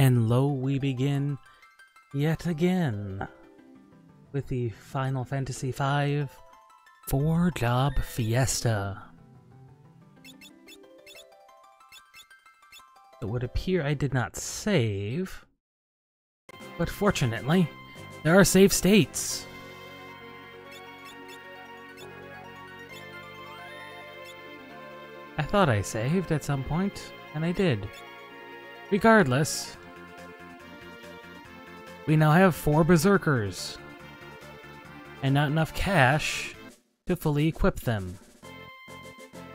And lo, we begin yet again with the Final Fantasy V 4-job Fiesta. It would appear I did not save, but fortunately, there are save states. I thought I saved at some point, and I did. Regardless, we now have 4 Berserkers, and not enough cash to fully equip them.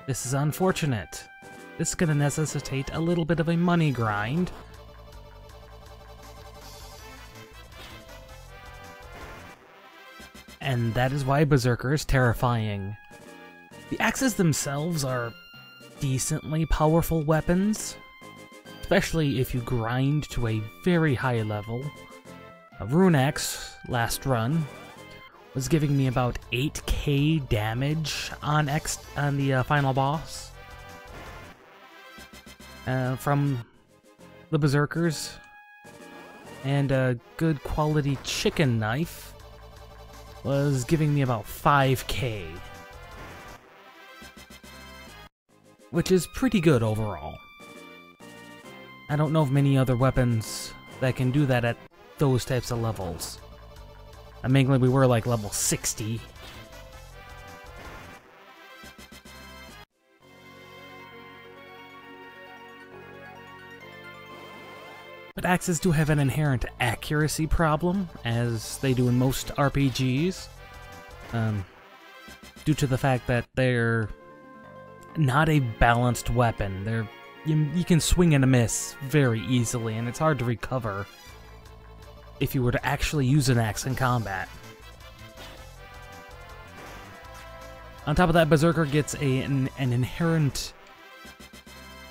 This is unfortunate. This is going to necessitate a little bit of a money grind. And that is why Berserker is terrifying. The axes themselves are decently powerful weapons, especially if you grind to a very high level. A Rune Axe, last run, was giving me about 8k damage on the final boss. From the Berserkers, and a good quality chicken knife was giving me about 5k, which is pretty good overall. I don't know of many other weapons that can do that at those types of levels. Mainly we were like level 60. But axes do have an inherent accuracy problem, as they do in most RPGs, due to the fact that they're not a balanced weapon. You can swing and a miss very easily, and it's hard to recover if you were to actually use an axe in combat. On top of that, Berserker gets an inherent,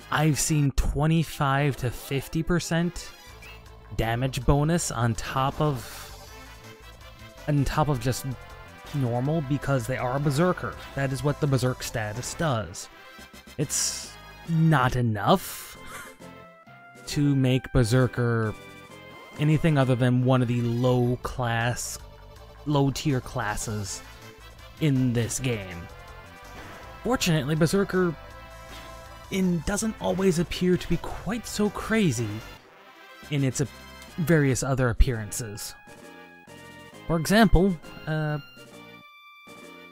I've seen 25 to 50% damage bonus on top of just normal, because they are a Berserker. That is what the Berserk status does. It's not enough to make Berserker anything other than one of the low tier classes in this game. Fortunately, Berserker doesn't always appear to be quite so crazy in its various other appearances. For example,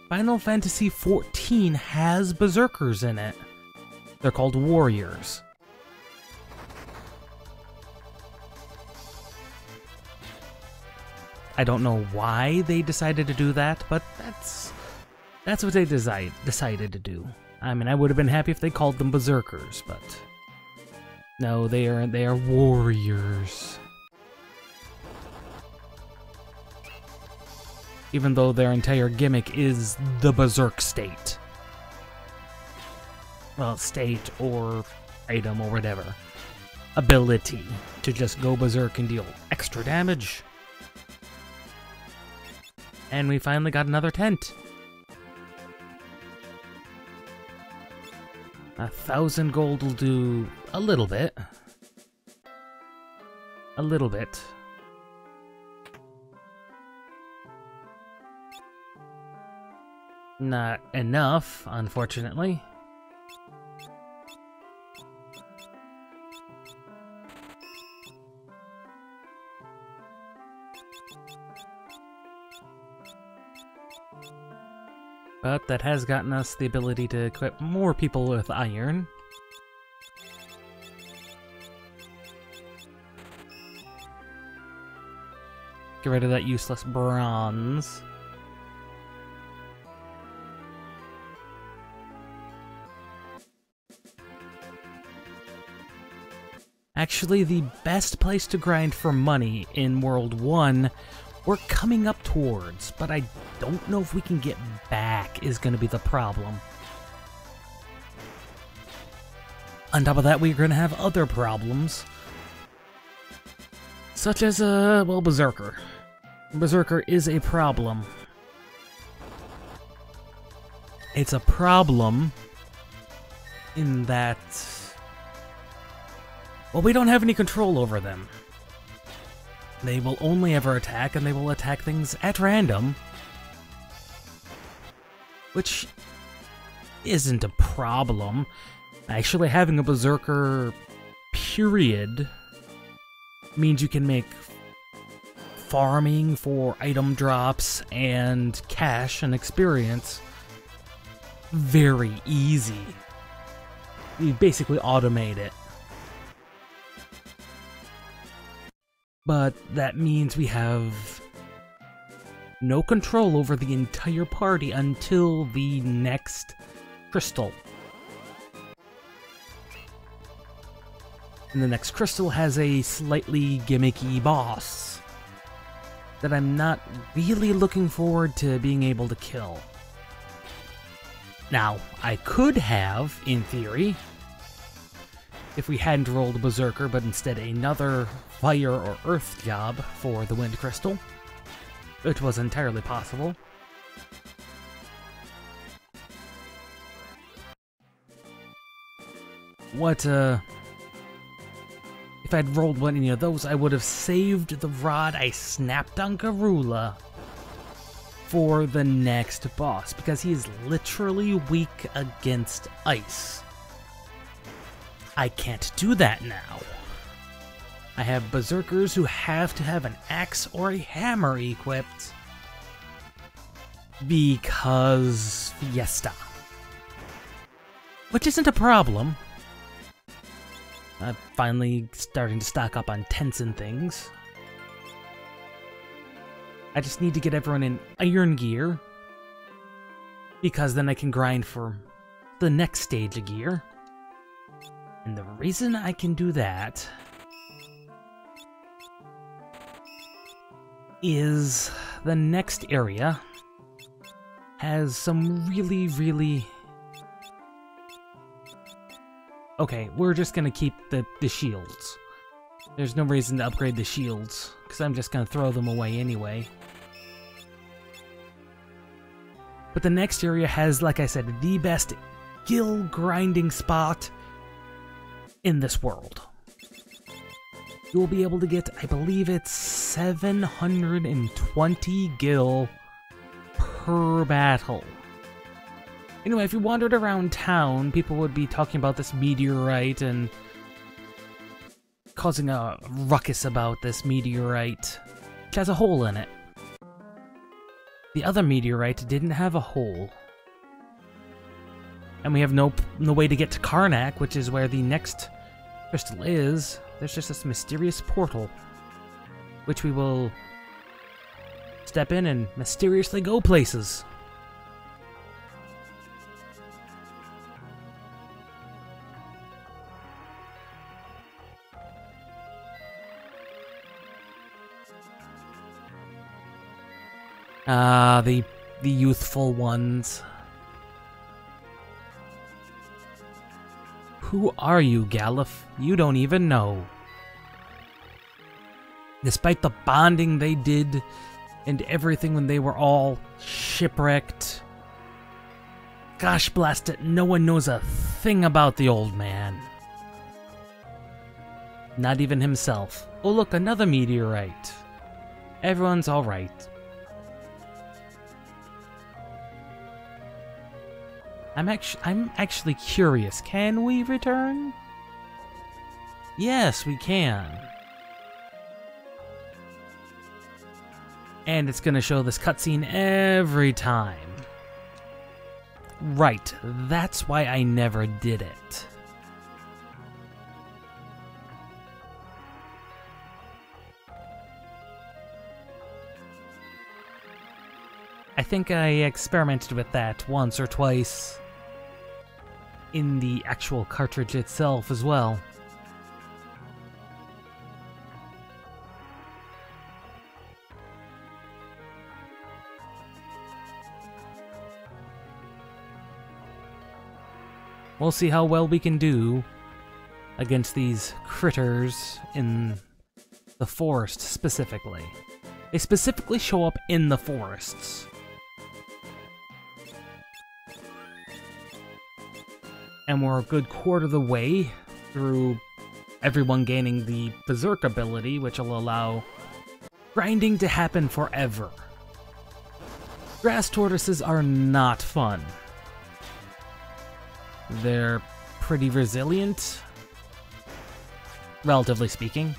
Final Fantasy XIV has Berserkers in it. They're called warriors. I don't know why they decided to do that, but that's what they decided to do. I mean, I would have been happy if they called them Berserkers, but no, they are warriors. Even though their entire gimmick is the Berserk state. Well, state or item or whatever. Ability to just go berserk and deal extra damage. And we finally got another tent. 1,000 gold will do a little bit. A little bit. Not enough, unfortunately. But that has gotten us the ability to equip more people with iron. Get rid of that useless bronze. Actually, the best place to grind for money in World 1 we're coming up towards, but I don't know if we can get back is going to be the problem. On top of that, we're going to have other problems, such as, well, Berserker. Berserker is a problem. It's a problem in that, well, we don't have any control over them. They will only ever attack, and they will attack things at random. Which isn't a problem. Actually, having a Berserker period means you can make farming for item drops and cash and experience very easy. You basically automate it. But that means we have no control over the entire party until the next crystal. And the next crystal has a slightly gimmicky boss that I'm not really looking forward to being able to kill. Now, I could have, in theory, if we hadn't rolled a Berserker, but instead another fire or earth job for the Wind Crystal, which was entirely possible. If I'd rolled any of those, I would have saved the rod I snapped on Garula for the next boss, because he is literally weak against ice. I can't do that now. I have Berserkers who have to have an axe or a hammer equipped because Fiesta. Which isn't a problem. I'm finally starting to stock up on tents and things. I just need to get everyone in iron gear, because then I can grind for the next stage of gear. And the reason I can do that is the next area has some really... Okay, we're just gonna keep the shields. There's no reason to upgrade the shields, because I'm just gonna throw them away anyway. But the next area has, like I said, the best gil grinding spot in this world. You will be able to get, I believe it's 720 gil per battle. Anyway, if you wandered around town, people would be talking about this meteorite and causing a ruckus about this meteorite, which has a hole in it. The other meteorite didn't have a hole. And we have no way to get to Karnak, which is where the next crystal is. There's just this mysterious portal, which we will step in and mysteriously go places. The youthful ones. Who are you, Galuf? You don't even know. Despite the bonding they did and everything when they were all shipwrecked, gosh blast it, no one knows a thing about the old man. Not even himself. Oh look, another meteorite. Everyone's alright. I'm actually curious. Can we return? Yes, we can. And it's gonna show this cutscene every time. Right, that's why I never did it. I think I experimented with that once or twice in the actual cartridge itself as well. We'll see how well we can do against these critters in the forest specifically. They specifically show up in the forests. And we're a good quarter of the way through everyone gaining the Berserk ability, which will allow grinding to happen forever. Grass tortoises are not fun. They're pretty resilient, relatively speaking.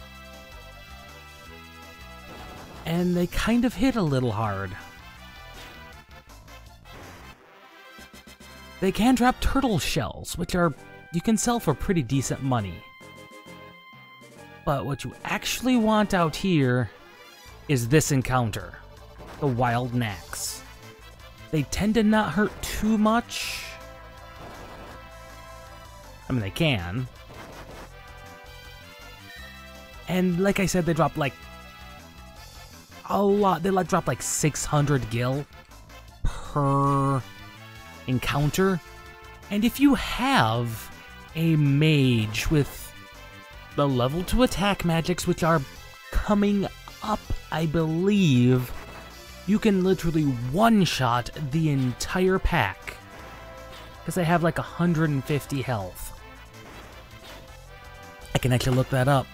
And they kind of hit a little hard. They can drop turtle shells, which you can sell for pretty decent money. But what you actually want out here is this encounter, the wild gnats. They tend to not hurt too much. I mean, they can. And like I said, they drop like a lot. They drop like 600 gil per encounter. And if you have a mage with the level 2 attack magics, which are coming up, I believe, you can literally one-shot the entire pack. Because they have like 150 health. I can actually look that up.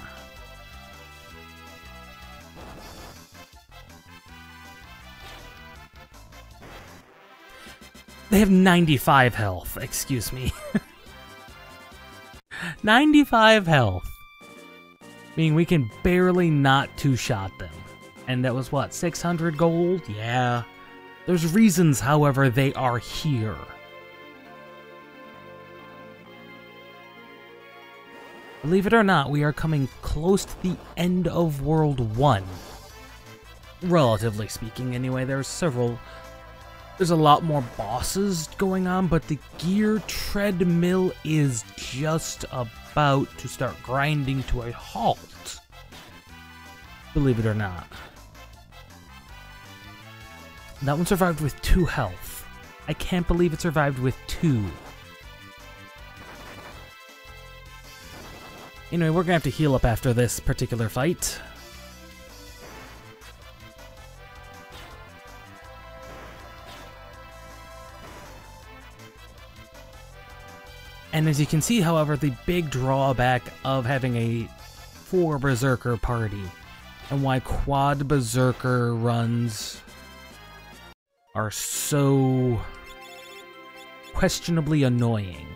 They have 95 health, excuse me. 95 health. Meaning we can barely not two-shot them. And that was what, 600 gold? Yeah. There's reasons, however, they are here. Believe it or not, we are coming close to the end of World 1. Relatively speaking, anyway. There's a lot more bosses going on, but the gear treadmill is just about to start grinding to a halt. Believe it or not. That one survived with 2 health. I can't believe it survived with 2. Anyway, we're gonna have to heal up after this particular fight. And as you can see, however, the big drawback of having a 4 Berserker party, and why quad Berserker runs are so questionably annoying.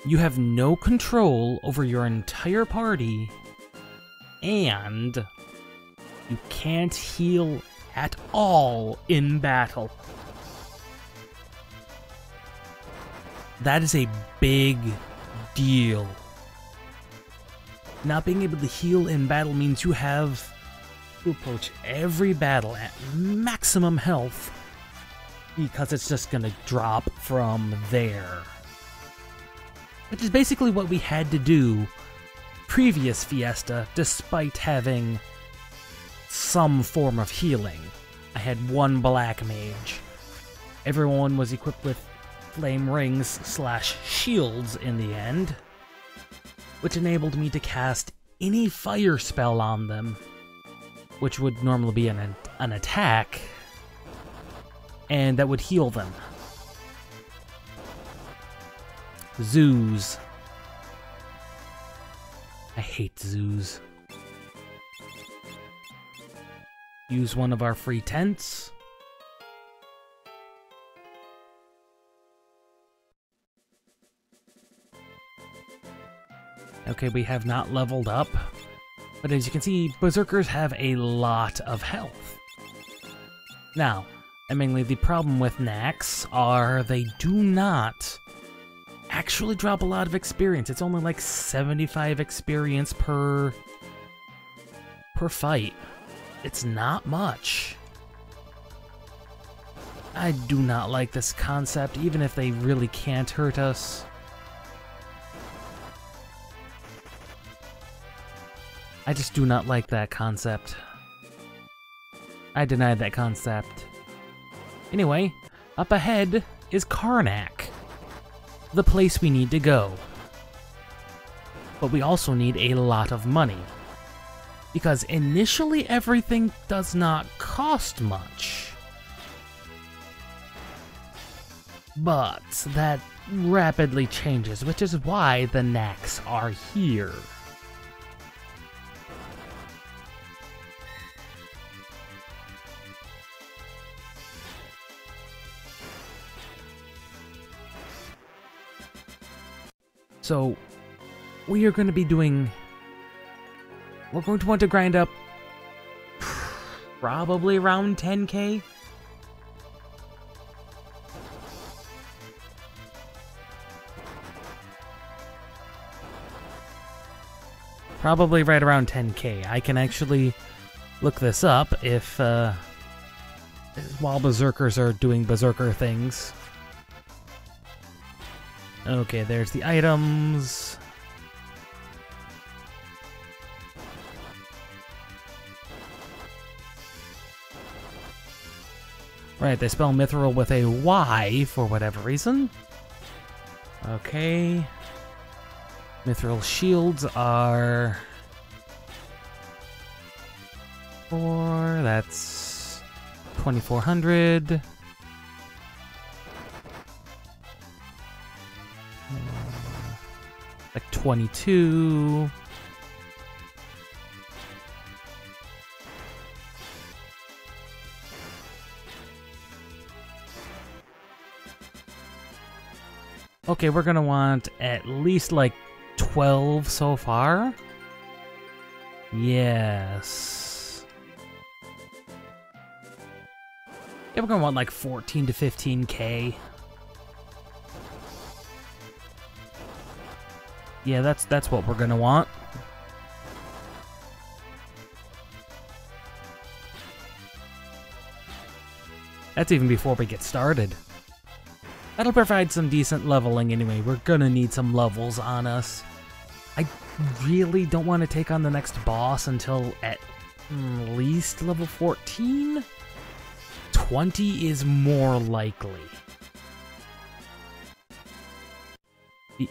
You have no control over your entire party, and you can't heal at all in battle. That is a big deal. Not being able to heal in battle means you have to approach every battle at maximum health, because it's just gonna drop from there. Which is basically what we had to do previous Fiesta, despite having some form of healing. I had 1 black mage. Everyone was equipped with flame rings / shields in the end, which enabled me to cast any fire spell on them, which would normally be an attack, and that would heal them. Zoos. I hate zoos. Use one of our free tents. Okay, we have not leveled up, but as you can see, Berserkers have a lot of health. Now, seemingly the problem with Nax are they do not actually drop a lot of experience. It's only like 75 experience per fight. It's not much. I do not like this concept, even if they really can't hurt us. I just do not like that concept. I denied that concept. Anyway, up ahead is Karnak, the place we need to go. But we also need a lot of money, because initially everything does not cost much. But that rapidly changes, which is why the Nax are here. So, we are going to be doing... We're going to want to grind up probably around 10k. Probably right around 10k. I can actually look this up if, while Berserkers are doing Berserker things. Okay, there's the items. Right, they spell mithril with a Y for whatever reason. Okay. Mithril shields are... 4, that's 2,400. Like 22. Okay, we're gonna want at least like 12 so far. Yes. Yeah, we're gonna want like 14 to 15k. Yeah, that's what we're gonna want. That's even before we get started. That'll provide some decent leveling anyway. We're gonna need some levels on us. I really don't want to take on the next boss until at least level 14? 20 is more likely.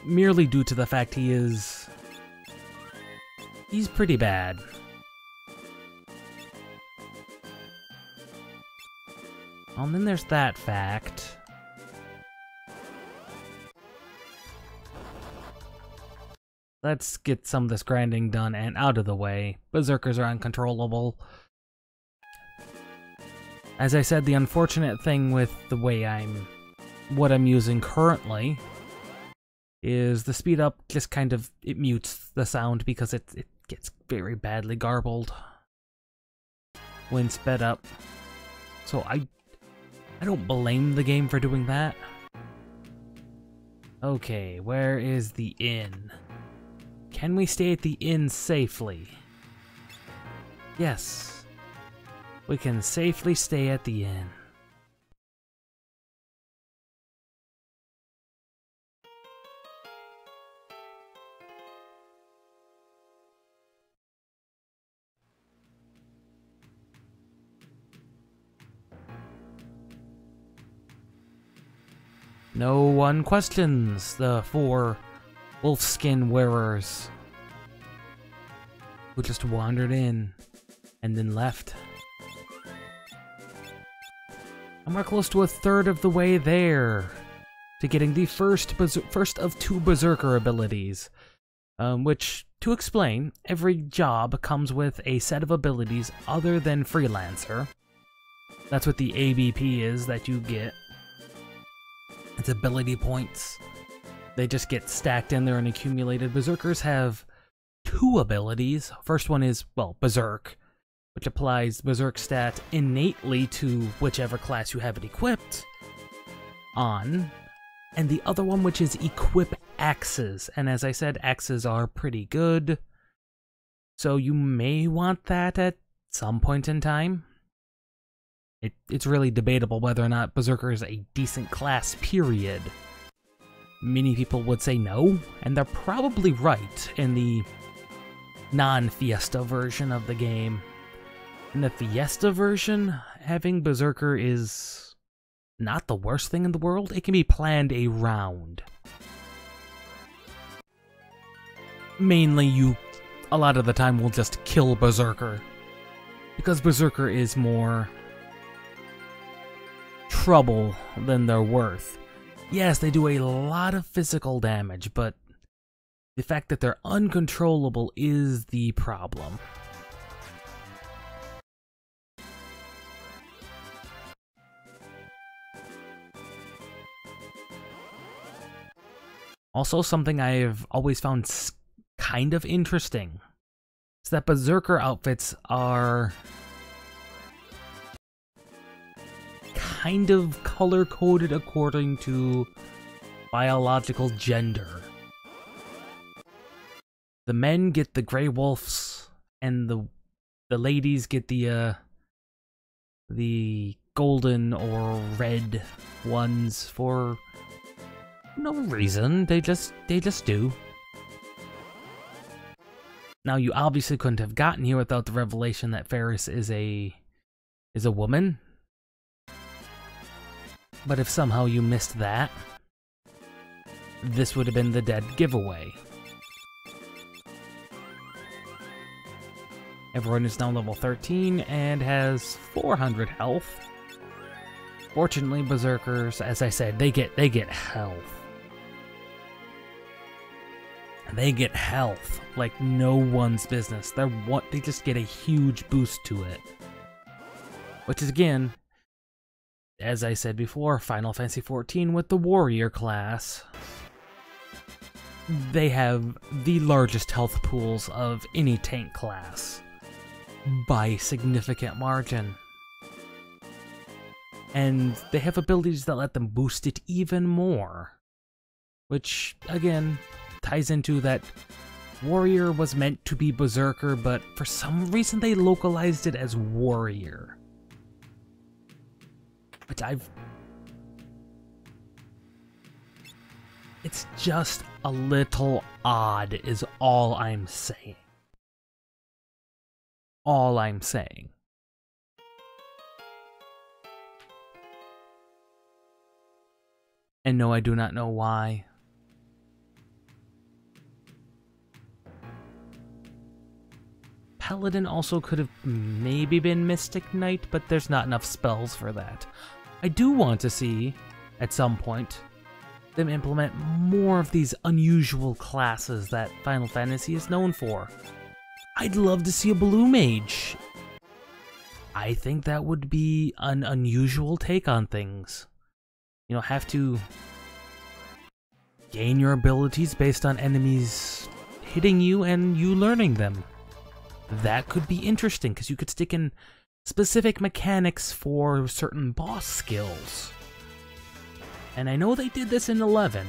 Merely due to the fact he's pretty bad. And then there's that fact. Let's get some of this grinding done and out of the way. Berserkers are uncontrollable. As I said, the unfortunate thing with the way what I'm using currently is the speed up just kind of, it mutes the sound because it gets very badly garbled when sped up. So I don't blame the game for doing that. Okay, where is the inn? Can we stay at the inn safely? Yes. We can safely stay at the inn. No one questions the 4 wolfskin wearers who just wandered in and then left. And we're close to a third of the way there to getting the first of 2 Berserker abilities. Which, to explain, every job comes with a set of abilities other than Freelancer. That's what the ABP is that you get. It's ability points. They just get stacked in there and accumulated. Berserkers have 2 abilities. First one is, well, Berserk, which applies Berserk stat innately to whichever class you have it equipped on. And the other one, which is Equip Axes. And as I said, axes are pretty good. So you may want that at some point in time. It's really debatable whether or not Berserker is a decent class, period. Many people would say no, and they're probably right in the non-Fiesta version of the game. In the Fiesta version, having Berserker is not the worst thing in the world. It can be planned around. Mainly, a lot of the time, will just kill Berserker. Because Berserker is more trouble than they're worth. Yes, they do a lot of physical damage, but the fact that they're uncontrollable is the problem. Also, something I've always found kind of interesting is that Berserker outfits are kind of color-coded according to biological gender. The men get the gray wolves, and the ladies get the golden or red ones for no reason. They just do. Now, you obviously couldn't have gotten here without the revelation that Ferris is a woman. But if somehow you missed that, this would have been the dead giveaway. Everyone is now level 13 and has 400 health. Fortunately, Berserkers, as I said, they get health. They get health like no one's business. They just get a huge boost to it. Which is, again, as I said before, Final Fantasy XIV with the warrior class. They have the largest health pools of any tank class by a significant margin. And they have abilities that let them boost it even more. Which, again, ties into that warrior was meant to be Berserker, but for some reason they localized it as warrior. Which it's just a little odd is all I'm saying. All I'm saying. And no, I do not know why. Paladin also could have maybe been Mystic Knight, but there's not enough spells for that. I do want to see, at some point, them implement more of these unusual classes that Final Fantasy is known for. I'd love to see a Blue Mage. I think that would be an unusual take on things. You know, have to gain your abilities based on enemies hitting you and you learning them. That could be interesting, because you could stick in specific mechanics for certain boss skills. And I know they did this in 11,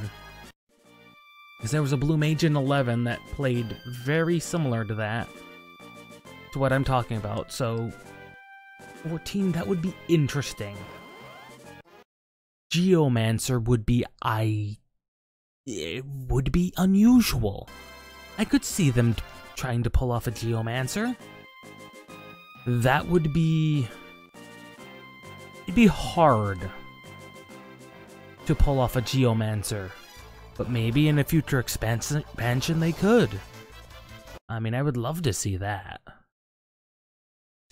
because there was a Blue Mage in 11 that played very similar to that, to what I'm talking about. So, 14, that would be interesting. Geomancer would be, it would be unusual. I could see them trying to pull off a Geomancer. That would be... it'd be hard to pull off a Geomancer. But maybe in a future expansion they could. I mean, I would love to see that.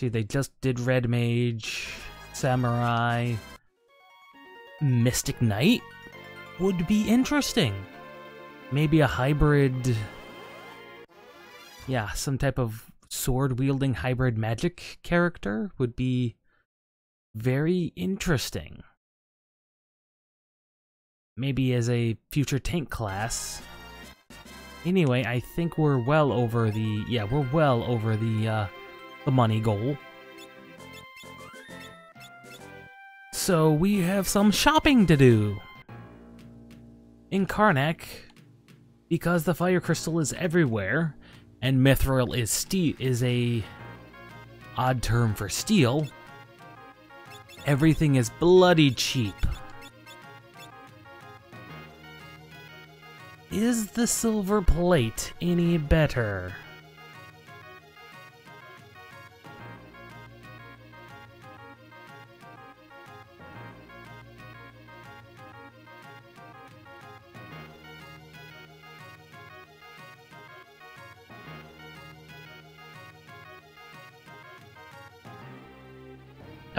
See, they just did Red Mage, Samurai, Mystic Knight would be interesting. Maybe a hybrid... yeah, some type of sword-wielding hybrid magic character would be very interesting. Maybe as a future tank class. Anyway, I think we're well over the... yeah, we're well over the money goal. So we have some shopping to do. In Karnak, because the fire crystal is everywhere, and mithril is a odd term for steel, everything is bloody cheap. Is the silver plate any better?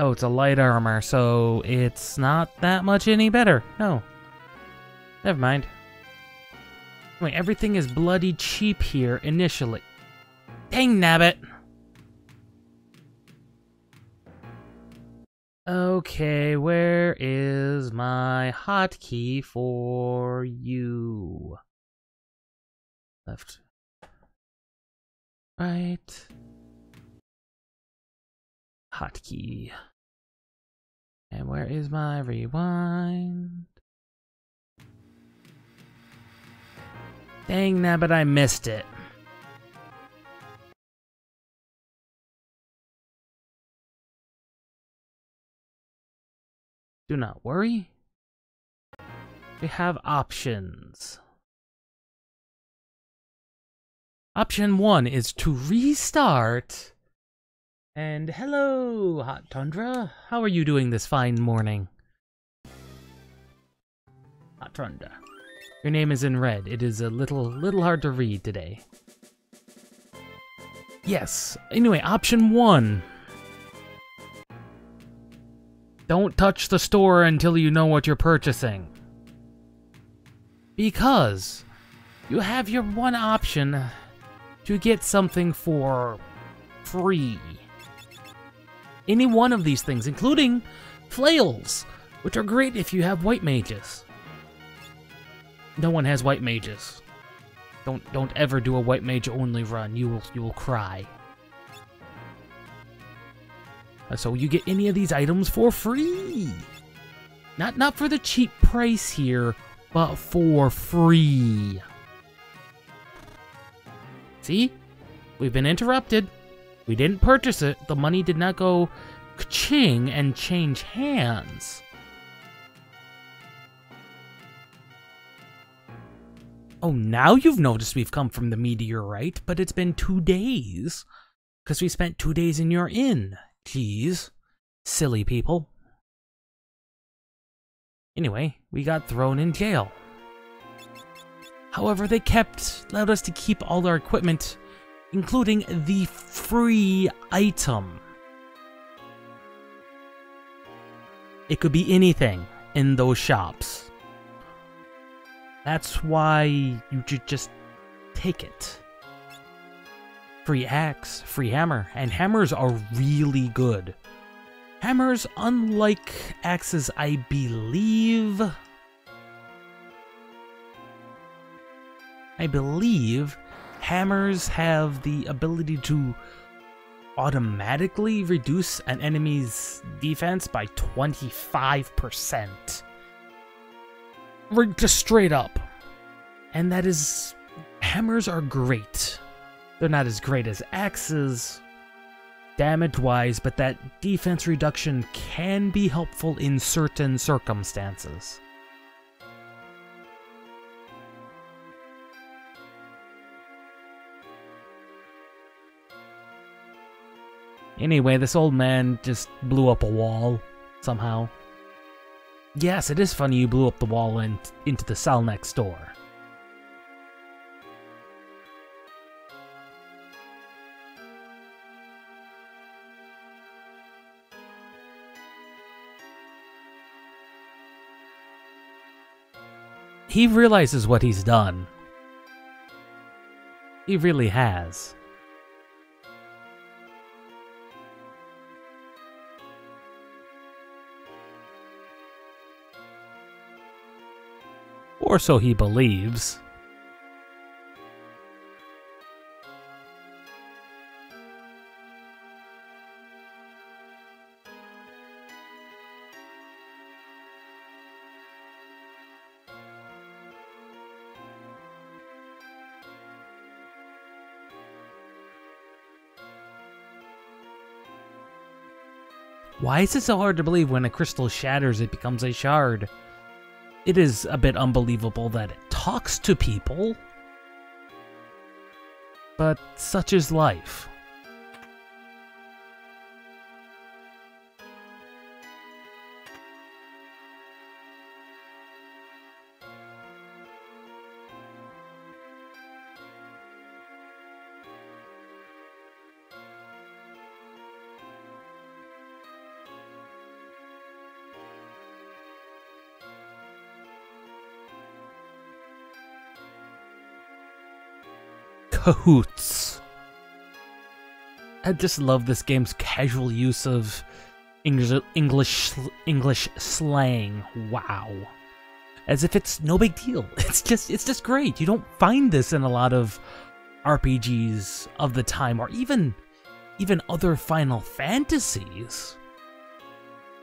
Oh, it's a light armor, so it's not that much any better. No. Never mind. Wait, everything is bloody cheap here initially. Dang nabbit! Okay, where is my hotkey for you? Left. Right. Hotkey. And where is my rewind? Dang nabbit, I missed it. Do not worry. We have options. Option 1 is to restart. And hello, Hot Tundra. How are you doing this fine morning? Hot Tundra. Your name is in red. It is a little hard to read today. Yes. Anyway, option 1. Don't touch the store until you know what you're purchasing. Because you have your one option to get something for free. Any one of these things, including flails, which are great if you have white mages. No one has white mages. Don't ever do a white mage only run. You will cry. So you get any of these items for free. Not for the cheap price here, but for free. See? We've been interrupted. We didn't purchase it. The money did not go ka-ching and change hands. Oh, now you've noticed we've come from the meteorite, but it's been 2 days. Because we spent 2 days in your inn. Jeez. Silly people. Anyway, we got thrown in jail. However, they allowed us to keep all our equipment, including the free item. It could be anything in those shops. That's why you should just take it. Free axe, free hammer, and hammers are really good. Hammers, unlike axes, I believe, hammers have the ability to automatically reduce an enemy's defense by 25%. Just straight up. And that is... hammers are great. They're not as great as axes, damage-wise, but that defense reduction can be helpful in certain circumstances. Anyway, this old man just blew up a wall, somehow. Yes, it is funny you blew up the wall and into the cell next door. He realizes what he's done. He really has. Or so he believes. Why is it so hard to believe when a crystal shatters it becomes a shard? It is a bit unbelievable that it talks to people, but such is life. Cahoots. I just love this game's casual use of English slang. Wow. as if it's no big deal. It's just great. You don't find this in a lot of RPGs of the time, or even other Final Fantasies.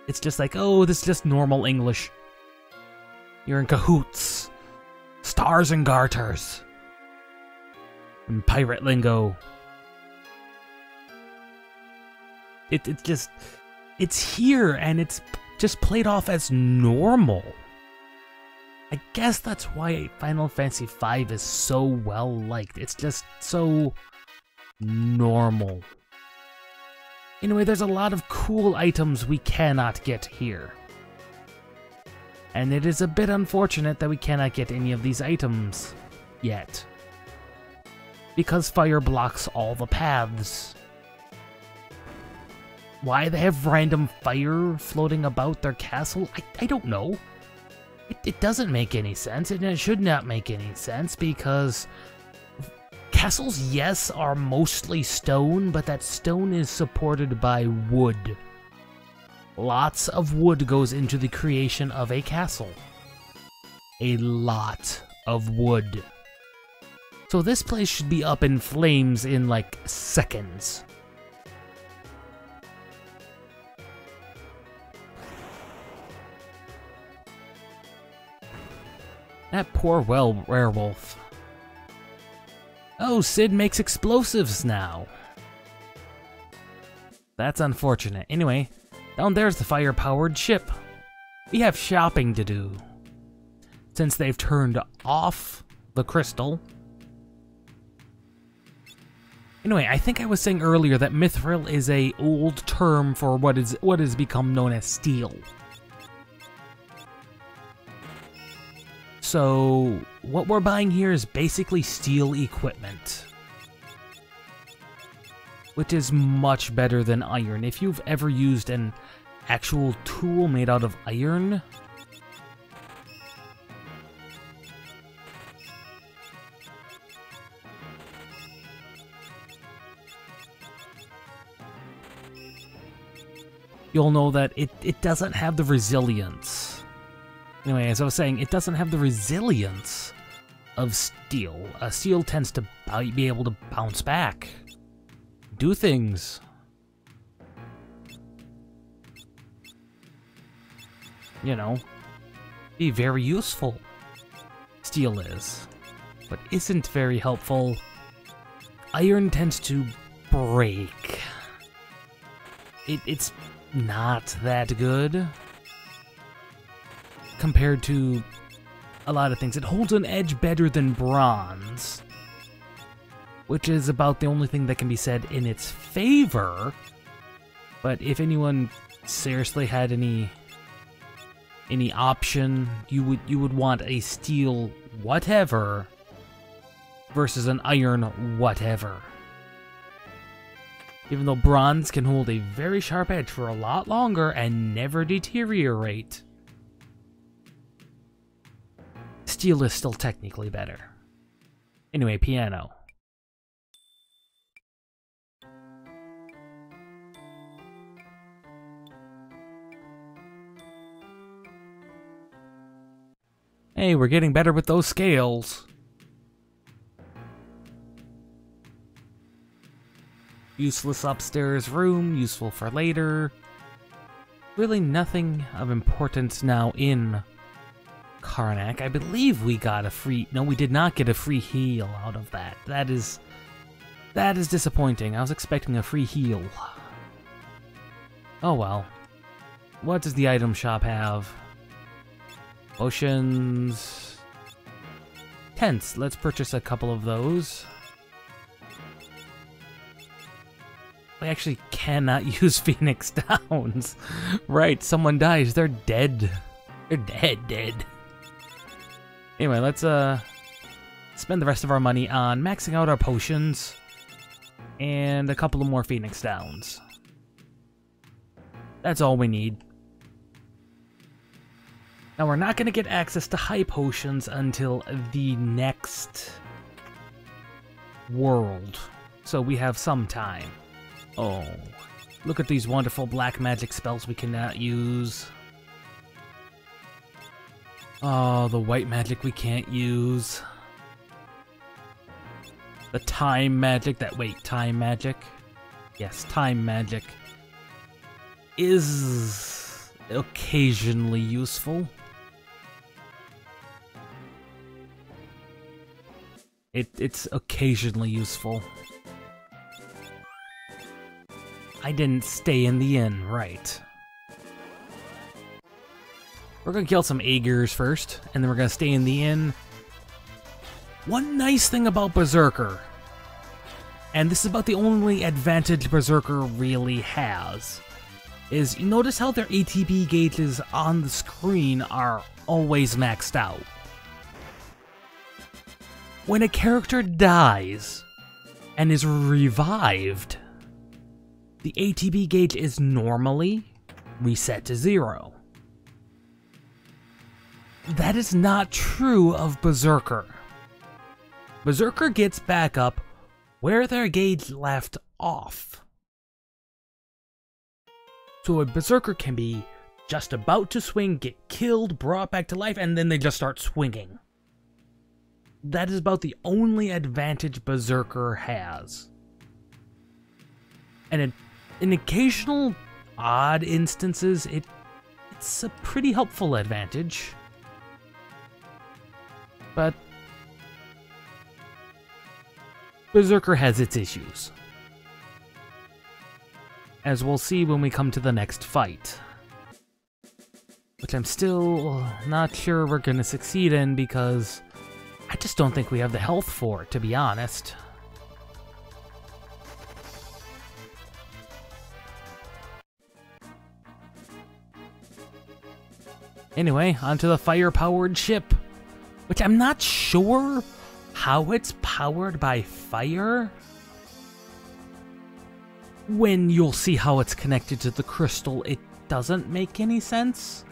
It's just like, oh, this is just normal English. You're in cahoots, stars and garters, and pirate lingo. It's here, and it's just played off as normal. I guess that's why Final Fantasy V is so well liked. It's just so normal. Anyway, there's a lot of cool items we cannot get here. And it is a bit unfortunate that we cannot get any of these items yet. Because fire blocks all the paths. Why they have random fire floating about their castle, I don't know. It doesn't make any sense, and it should not make any sense, because castles, yes, are mostly stone, but that stone is supported by wood. Lots of wood goes into the creation of a castle. A lot of wood. So this place should be up in flames in, like, seconds. That poor werewolf. Oh, Sid makes explosives now. That's unfortunate. Anyway, down there's the fire-powered ship. We have shopping to do. Since they've turned off the crystal. Anyway, I think I was saying earlier that mithril is an old term for what has become known as steel. So, what we're buying here is basically steel equipment. Which is much better than iron. If you've ever used an actual tool made out of iron, you'll know that it doesn't have the resilience. Anyway, as I was saying, it doesn't have the resilience of steel. Steel tends to be able to bounce back. Do things. You know, be very useful. Steel is. But isn't very helpful. Iron tends to break. It's not that good. Compared to a lot of things. It holds an edge better than bronze, which is about the only thing that can be said in its favor. But if anyone seriously had any option, you would want a steel whatever versus an iron whatever. Even though bronze can hold a very sharp edge for a lot longer and never deteriorate, steel is still technically better. Anyway, piano. Hey, we're getting better with those scales. Useless upstairs room, useful for later. Really nothing of importance now in Karnak. I believe we got a free... No, we did not get a free heal out of that. That is disappointing. I was expecting a free heal. Oh well. What does the item shop have? Potions. Tents. Let's purchase a couple of those. We actually cannot use Phoenix Downs. Right, someone dies. They're dead. They're dead. Anyway, let's spend the rest of our money on maxing out our potions and a couple of more Phoenix Downs. That's all we need. Now, we're not going to get access to high potions until the next world, so we have some time. Oh, look at these wonderful black magic spells we cannot use. Oh, the white magic we can't use. The time magic time magic? Yes, time magic is occasionally useful. It's occasionally useful. I didn't stay in the inn, right. We're gonna kill some Aegers first, and then we're gonna stay in the inn. One nice thing about Berserker, and this is about the only advantage Berserker really has, is you notice how their ATB gauges on the screen are always maxed out. When a character dies and is revived, the ATB gauge is normally reset to 0. That is not true of Berserker. Berserker gets back up where their gauge left off. So a Berserker can be just about to swing, get killed, brought back to life, and then they just start swinging. That is about the only advantage Berserker has. And in occasional odd instances, it's a pretty helpful advantage. But Berserker has its issues, as we'll see when we come to the next fight, which I'm still not sure we're gonna succeed in because I just don't think we have the health for it, to be honest. Anyway, onto the fire-powered ship, which I'm not sure how it's powered by fire. When you'll see how it's connected to the crystal, it doesn't make any sense,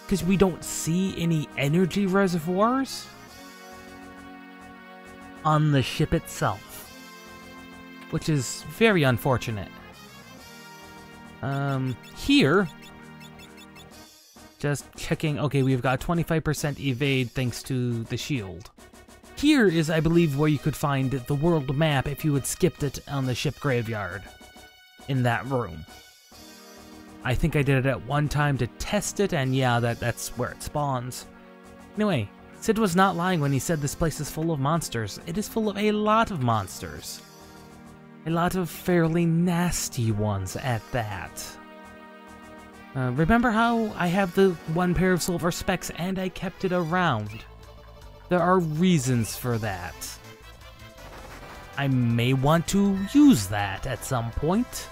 because we don't see any energy reservoirs on the ship itself, which is very unfortunate. Here, just checking, okay, we've got 25% evade thanks to the shield. Here is, I believe, where you could find the world map if you had skipped it on the ship graveyard, in that room. I think I did it at one time to test it, and yeah, that's where it spawns. Anyway, Sid was not lying when he said this place is full of monsters. It is full of a lot of monsters. A lot of fairly nasty ones at that. Remember how I have the one pair of silver specs and I kept it around? There are reasons for that. I may want to use that at some point.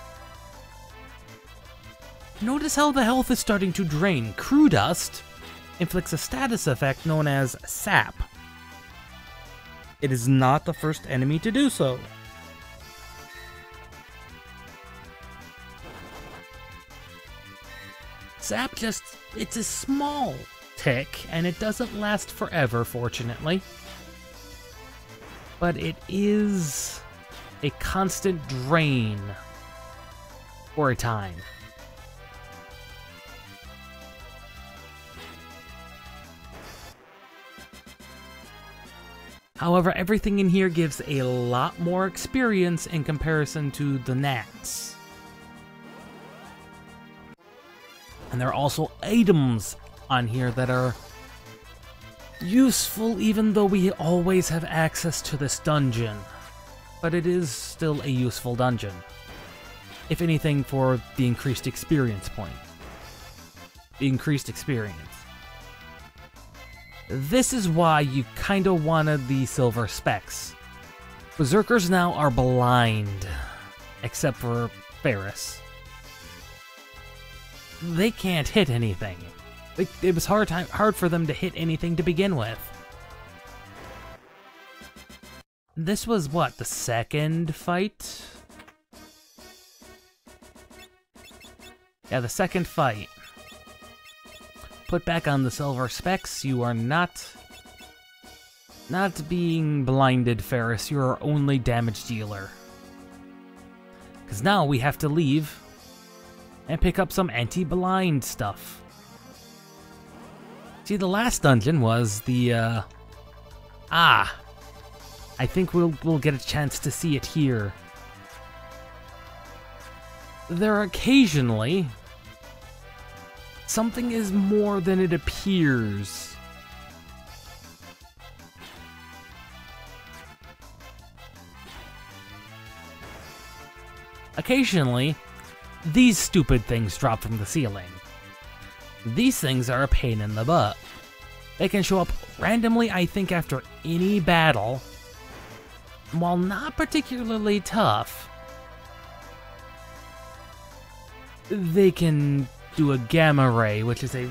Notice how the health is starting to drain. Crew Dust inflicts a status effect known as Sap. It is not the first enemy to do so. Sap it's a small tick, and it doesn't last forever, fortunately. But it is a constant drain for a time. However, everything in here gives a lot more experience in comparison to the Nats. And there are also items on here that are useful, even though we always have access to this dungeon. But it is still a useful dungeon. If anything, for the increased experience point. The increased experience. This is why you kinda wanted the silver specs. Berserkers now are blind, except for Ferris. They can't hit anything. It was hard for them to hit anything to begin with. This was what, the second fight? Yeah, the second fight. Put back on the silver specs. You are not being blinded, Ferris. You're our only damage dealer. Because now we have to leave and pick up some anti-blind stuff. See, the last dungeon was the, I think we'll get a chance to see it here. There occasionally, something is more than it appears. Occasionally, these stupid things drop from the ceiling. These things are a pain in the butt. They can show up randomly, I think, after any battle. While not particularly tough, they can do a gamma ray, which is a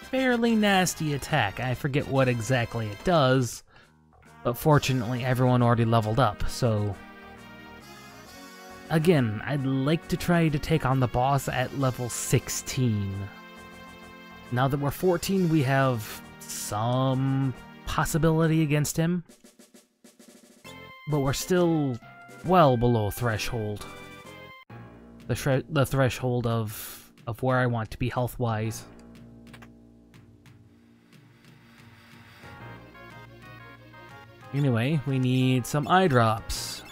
fairly nasty attack. I forget what exactly it does, but fortunately everyone already leveled up, so... Again, I'd like to try to take on the boss at level 16. Now that we're 14, we have some possibility against him, but we're still well below threshold. The threshold of where I want to be health-wise. Anyway, we need some eye drops.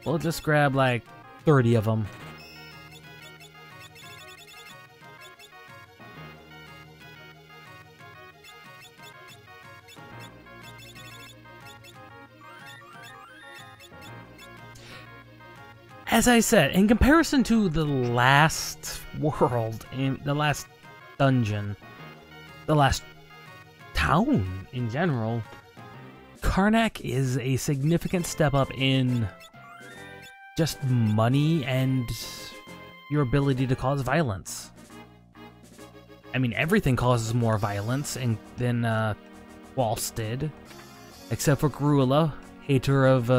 We'll just grab like 30 of them. As I said, in comparison to the last world, in the last dungeon, the last town in general, Karnak is a significant step up in just money and your ability to cause violence. I mean, everything causes more violence than Waltz did, except for Grulla, hater of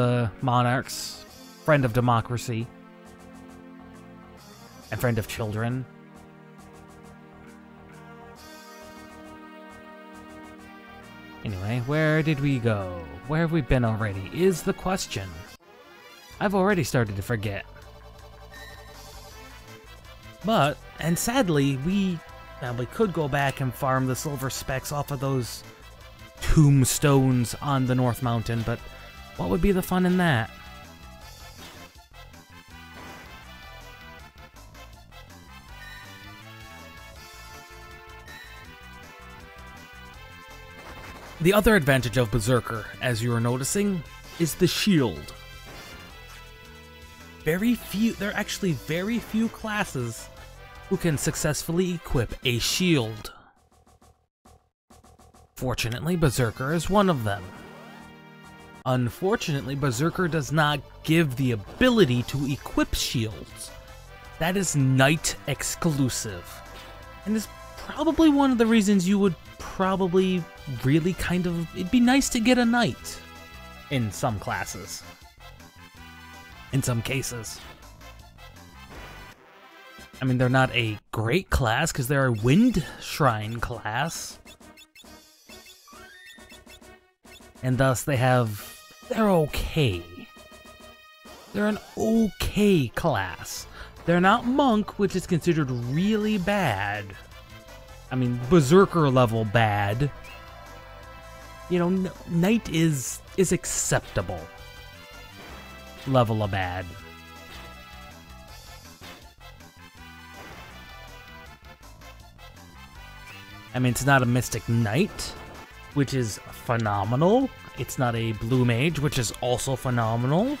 monarchs, friend of democracy, and friend of children. Anyway, where did we go? Where have we been already, is the question. I've already started to forget. But, and sadly, we could go back and farm the silver specks off of those tombstones on the North Mountain, but what would be the fun in that? The other advantage of Berserker, as you are noticing, is the shield. There are actually very few classes who can successfully equip a shield. Fortunately, Berserker is one of them. Unfortunately, Berserker does not give the ability to equip shields. That is Knight exclusive, and is probably one of the reasons you would probably really it'd be nice to get a Knight in some classes. In some cases. I mean, they're not a great class because they're a Wind Shrine class. And thus they're okay. They're an okay class. They're not Monk, which is considered really bad. I mean, Berserker level bad. You know, Knight is acceptable level of bad. I mean, it's not a Mystic Knight, which is phenomenal. It's not a Blue Mage, which is also phenomenal.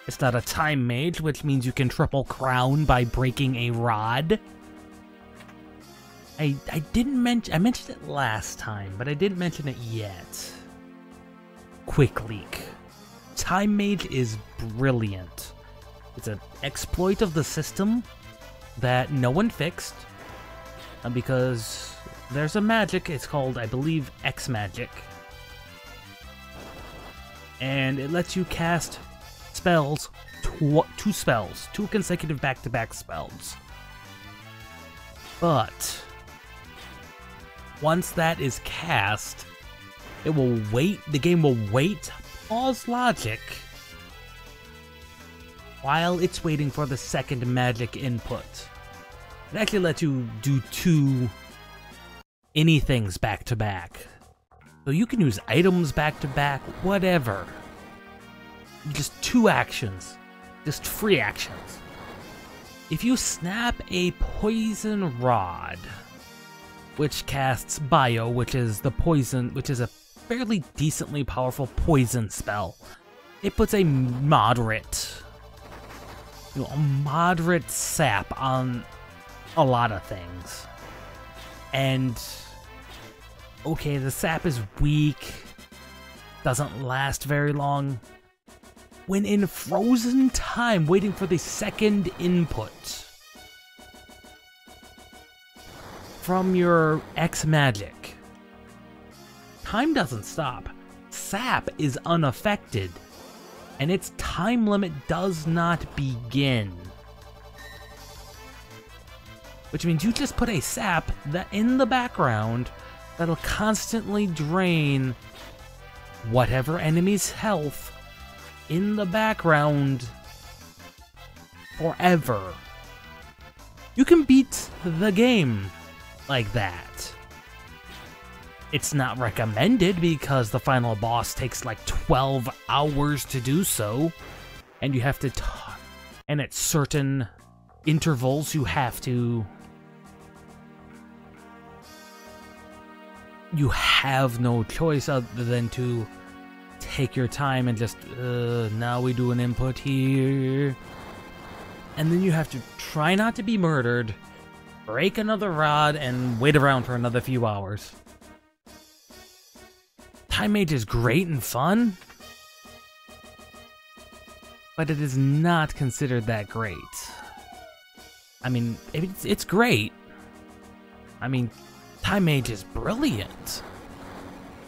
It's not a Time Mage, which means you can triple crown by breaking a rod. I mentioned it last time, but I didn't mention it yet. Quick leak. Time Mage is brilliant. It's an exploit of the system that no one fixed, because there's a magic, it's called, I believe, X Magic. And it lets you cast spells, two consecutive back-to-back spells. But once that is cast, it will wait, the game will wait, pause logic, while it's waiting for the second magic input. It actually lets you do 2 anythings back to back. So you can use items back to back, whatever. Just 2 actions. Just free actions. If you snap a poison rod, which casts Bio, which is a fairly decently powerful poison spell, it puts a moderate sap on a lot of things. And okay, the sap is weak, doesn't last very long. When in frozen time, waiting for the second input from your X magic, time doesn't stop. Sap is unaffected, and its time limit does not begin. Which means you just put a sap that in the background that'll constantly drain whatever enemy's health in the background forever. You can beat the game like that. It's not recommended because the final boss takes like 12 hours to do so, and you have to and at certain intervals you have no choice other than to take your time and just, now we do an input here. And then you have to try not to be murdered, break another rod, and wait around for another few hours. Time Mage is great and fun, but it is not considered that great. I mean, it's great. I mean, Time Mage is brilliant.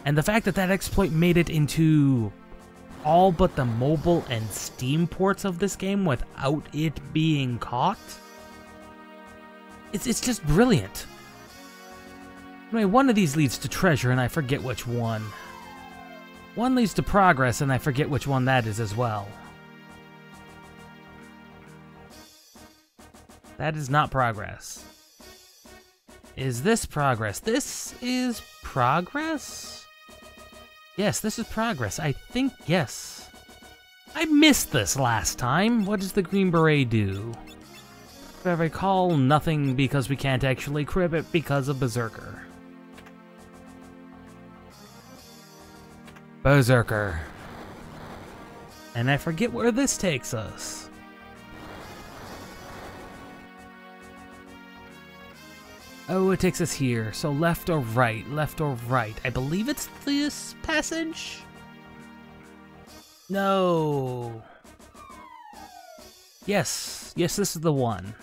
And the fact that that exploit made it into all but the mobile and Steam ports of this game without it being caught, it's just brilliant. Anyway, one of these leads to treasure, and I forget which one. One leads to progress, and I forget which one that is as well. That is not progress. Is this progress? This is progress? Yes, this is progress. I think, yes. I missed this last time. What does the Green Beret do? If I recall, nothing, because we can't actually crib it because of Berserker. Berserker. And I forget where this takes us. Oh, it takes us here. So left or right, left or right. I believe it's this passage? No. Yes, this is the one.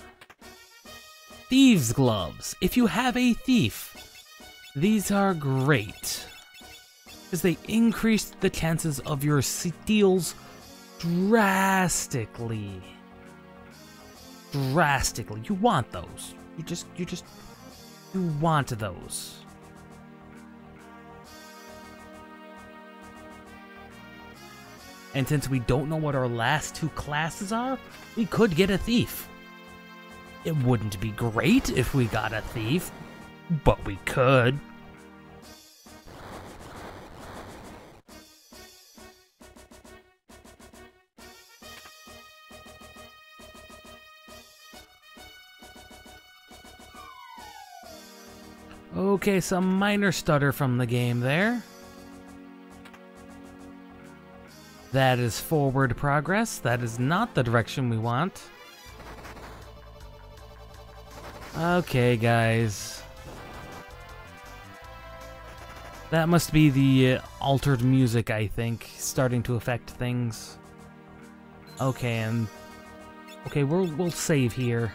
Thieves' gloves. If you have a thief, these are great, because they increase the chances of your steals drastically. Drastically. You want those. You want those. And since we don't know what our last 2 classes are, we could get a thief. It wouldn't be great if we got a thief, but we could. Okay, some minor stutter from the game there. That is forward progress. That is not the direction we want. Okay, guys. That must be the altered music, I think, starting to affect things. Okay, and... okay, we'll save here.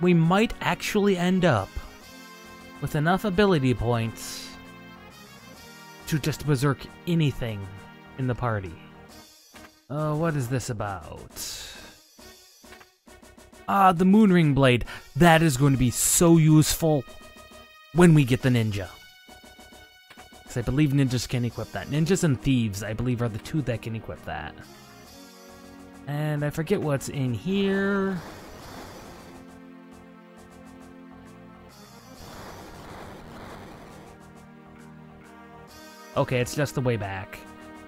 We might actually end up with enough ability points to just berserk anything in the party. Oh, what is this about? Ah, the Moonring Blade. That is going to be so useful when we get the ninja. Because I believe ninjas can equip that. Ninjas and thieves, I believe, are the 2 that can equip that. And I forget what's in here. Okay, it's just the way back.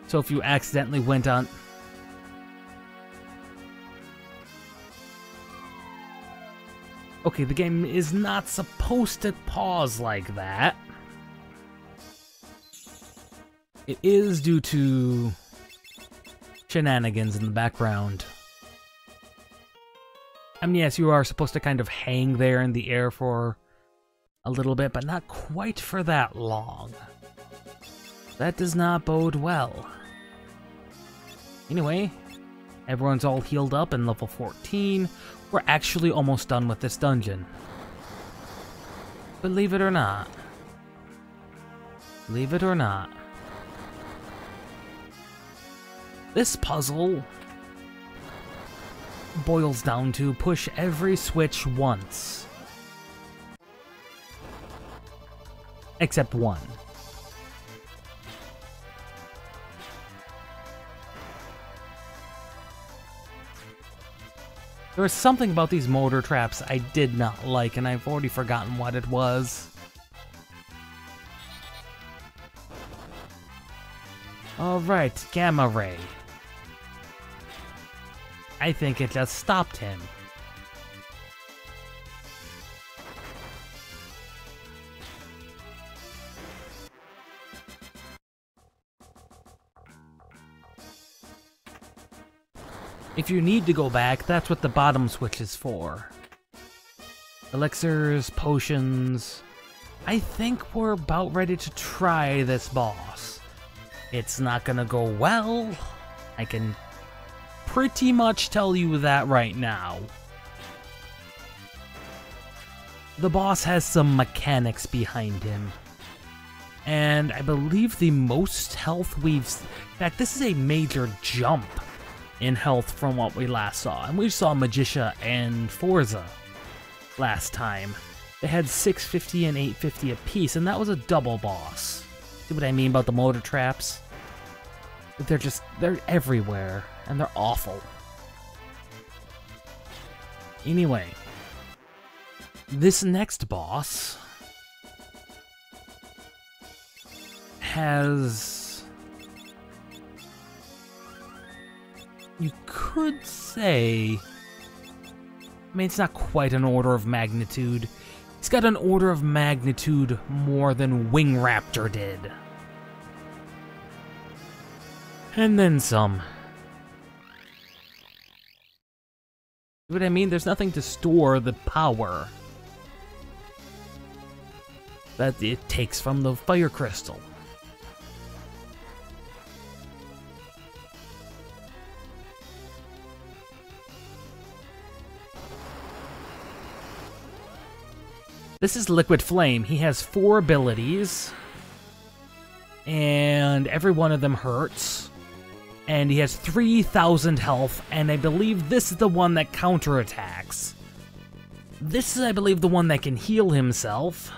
So if you accidentally went on... Okay, the game is not supposed to pause like that. It is due to shenanigans in the background. I mean, yes, you are supposed to kind of hang there in the air for a little bit, but not quite for that long. That does not bode well. Anyway, everyone's all healed up in level 14. We're actually almost done with this dungeon. Believe it or not. Believe it or not. This puzzle boils down to push every switch once. Except one. There was something about these mortar traps I did not like, and I've already forgotten what it was. Alright, Gamma Ray. I think it just stopped him. If you need to go back, that's what the bottom switch is for. Elixirs, potions... I think we're about ready to try this boss. It's not gonna go well. I can pretty much tell you that right now. The boss has some mechanics behind him. And I believe the most health we've... In fact, this is a major jump in health from what we last saw. And we saw Magicka and Forza last time. They had 650 and 850 apiece, and that was a double boss. See what I mean about the motor traps? They're everywhere, and they're awful. Anyway, this next boss has... You could say... I mean, it's not quite an order of magnitude. It's got an order of magnitude more than Wing Raptor did. And then some. See what I mean? There's nothing to store the power that it takes from the fire crystal. This is Liquid Flame. He has 4 abilities, and every one of them hurts. And he has 3,000 health, and I believe this is the one that counterattacks. This is, I believe, the one that can heal himself.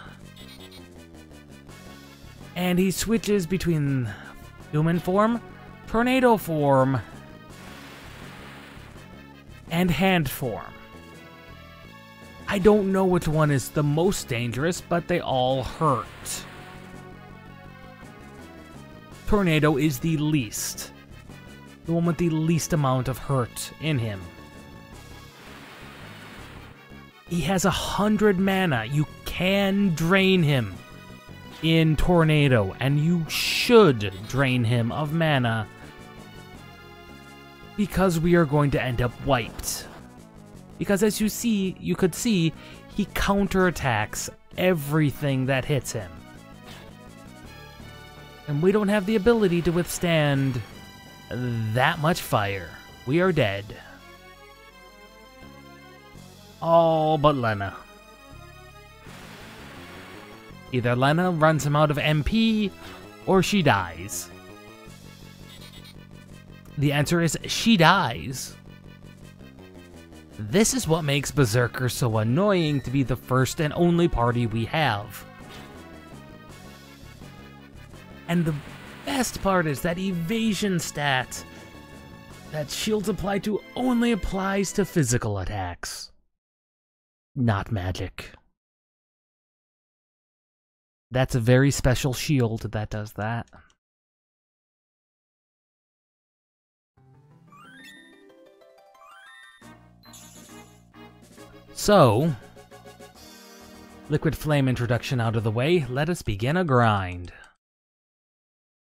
And he switches between human form, tornado form, and hand form. I don't know which one is the most dangerous, but they all hurt. Tornado is the least. The one with the least amount of hurt in him. He has 100 mana. You can drain him in Tornado, and you should drain him of mana because we are going to end up wiped. Because as you could see, he counterattacks everything that hits him. And we don't have the ability to withstand that much fire. We are dead. All but Lena. Either Lena runs him out of MP, or she dies. The answer is she dies. This is what makes Berserker so annoying to be the first and only party we have. And the best part is that evasion stat that shields apply to only applies to physical attacks, not magic. That's a very special shield that does that. So, Liquid Flame introduction out of the way, let us begin a grind.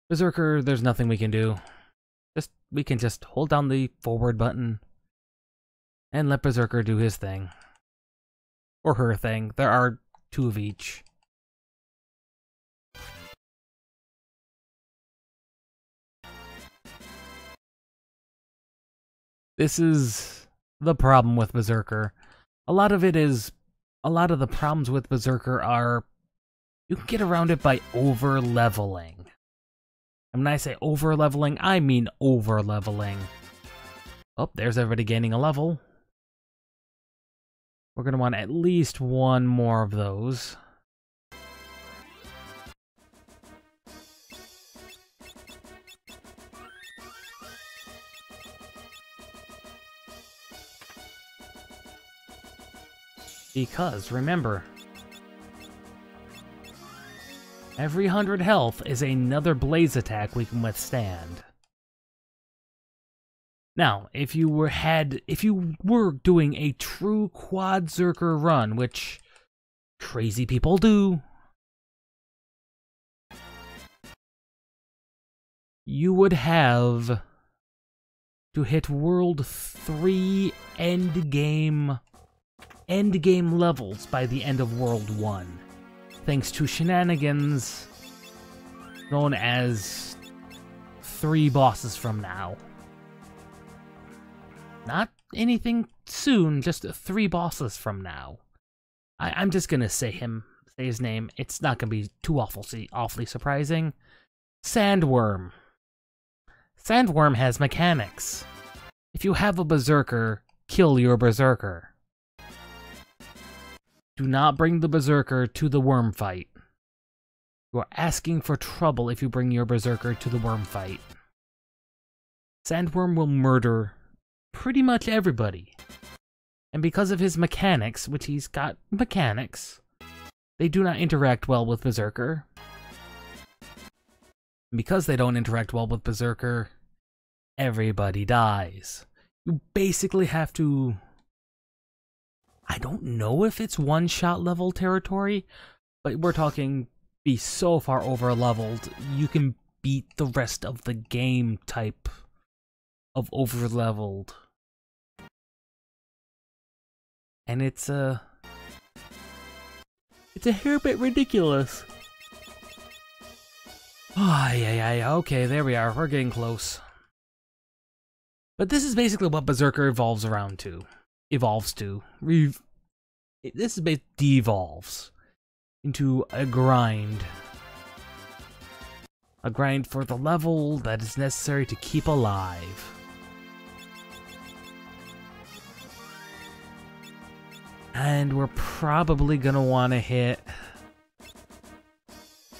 Berserker, there's nothing we can do. We can just hold down the forward button and let Berserker do his thing. Or her thing. There are two of each. This is the problem with Berserker. A lot of the problems with Berserker are you can get around it by over-leveling. And when I say over-leveling, I mean over-leveling. Oh, there's everybody gaining a level. We're going to want at least one more of those. Because, remember, every 100 health is another blaze attack we can withstand. Now, if you were doing a true quad Zerker run, which crazy people do, you would have to hit World 3 endgame levels by the end of World 1. Thanks to shenanigans known as 3 bosses from now. Not anything soon, just 3 bosses from now. I'm just gonna say his name. It's not gonna be too awfully surprising. Sandworm. Sandworm has mechanics. If you have a Berserker, kill your Berserker. Do not bring the Berserker to the worm fight. You are asking for trouble if you bring your Berserker to the worm fight. Sandworm will murder pretty much everybody. And because of his mechanics, which he's got mechanics, they do not interact well with Berserker. And because they don't interact well with Berserker, everybody dies. You basically have to... I don't know if it's one-shot level territory, but we're talking be so far over-leveled, you can beat the rest of the game type of over-leveled. And it's a hair bit ridiculous. Oh, yeah, okay, there we are, we're getting close. But this is basically what Berserker evolves to. This is devolves into a grind. A grind for the level that is necessary to keep alive. And we're probably gonna want to hit...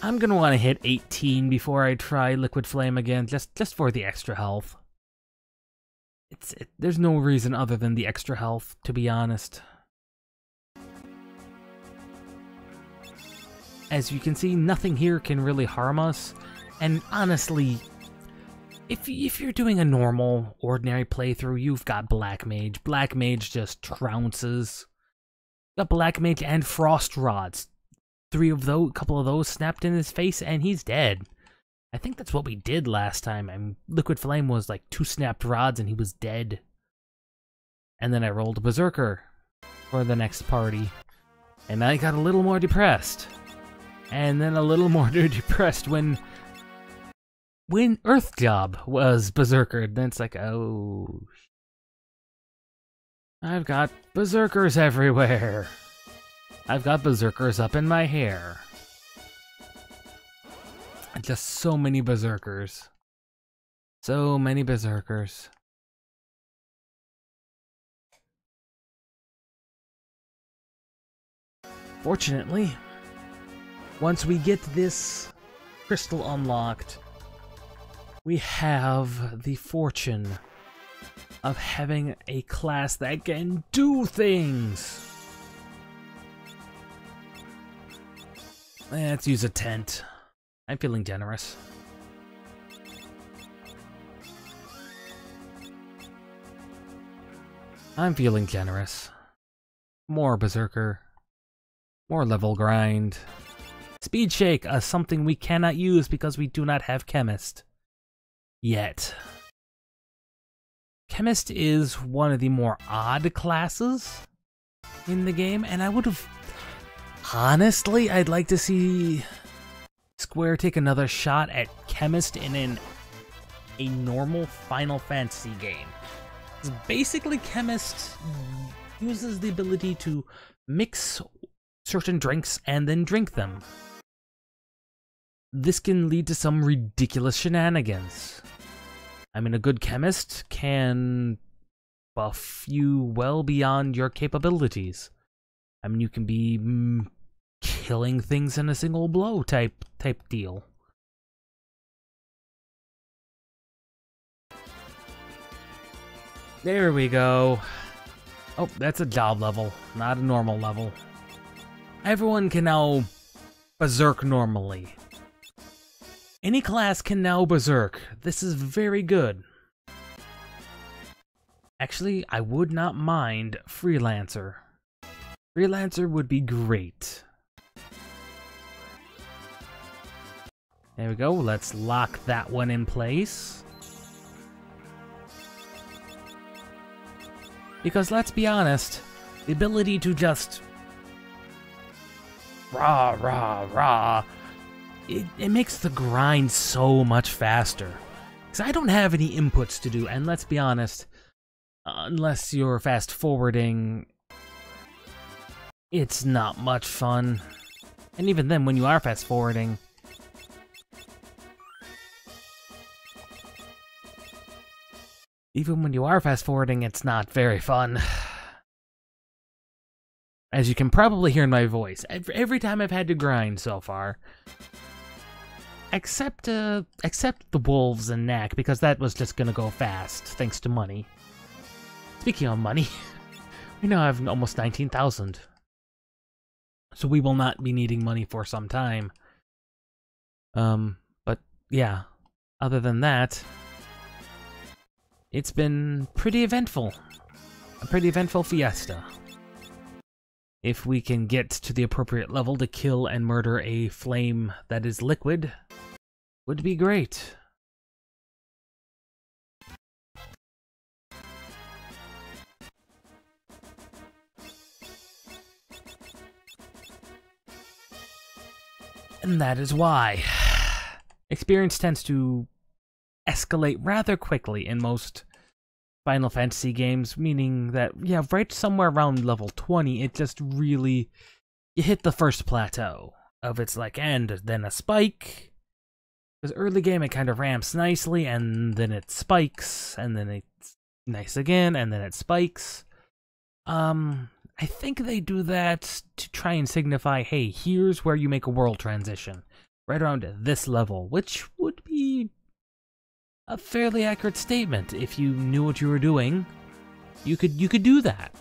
I'm gonna want to hit 18 before I try Liquid Flame again, just for the extra health. There's no reason other than the extra health, to be honest. As you can see, nothing here can really harm us. And honestly, if you're doing a normal, ordinary playthrough, you've got Black Mage. Black Mage just trounces. Got Black Mage and Frost Rods. A couple of those snapped in his face, and he's dead. I think that's what we did last time. Liquid Flame was like 2 snapped rods and he was dead. And then I rolled a Berserker for the next party. And I got a little more depressed. And then a little more depressed when Earth Job was Berserker. Then it's like, oh... I've got Berserkers everywhere. I've got Berserkers up in my hair. Just so many Berserkers. So many Berserkers. Fortunately, once we get this crystal unlocked, we have the fortune of having a class that can do things. Let's use a tent. I'm feeling generous. I'm feeling generous. More Berserker. More level grind. Speed Shake, something we cannot use because we do not have Chemist. Yet. Chemist is one of the more odd classes in the game, and I would have... Honestly, I'd like to see Square take another shot at Chemist in a normal Final Fantasy game. Because basically, Chemist uses the ability to mix certain drinks and then drink them. This can lead to some ridiculous shenanigans. I mean, a good chemist can buff you well beyond your capabilities. I mean, you can be killing things in a single blow type deal. There we go. Oh, that's a job level, not a normal level. Everyone can now berserk normally. Any class can now berserk. This is very good. Actually, I would not mind Freelancer. Freelancer would be great. There we go. Let's lock that one in place. Because let's be honest, the ability to just rah, rah, rah, it makes the grind so much faster. Because I don't have any inputs to do, and let's be honest, unless you're fast forwarding, it's not much fun. And even then, when you are fast forwarding, it's not very fun. As you can probably hear in my voice, every time I've had to grind so far, except the wolves and Knack, because that was just gonna go fast, thanks to money. Speaking of money, we now have almost 19,000. So we will not be needing money for some time. But yeah, other than that, it's been pretty eventful. A pretty eventful Fiesta. If we can get to the appropriate level to kill and murder a flame that is liquid, would be great. And that is why experience tends to escalate rather quickly in most Final Fantasy games, meaning that, yeah, right somewhere around level 20, it just really, you hit the first plateau of its, like, end, then a spike. Because early game, it kind of ramps nicely, and then it spikes, and then it's nice again, and then it spikes. I think they do that to try and signify, hey, here's where you make a world transition. Right around this level, which would be a fairly accurate statement. If you knew what you were doing, you could do that.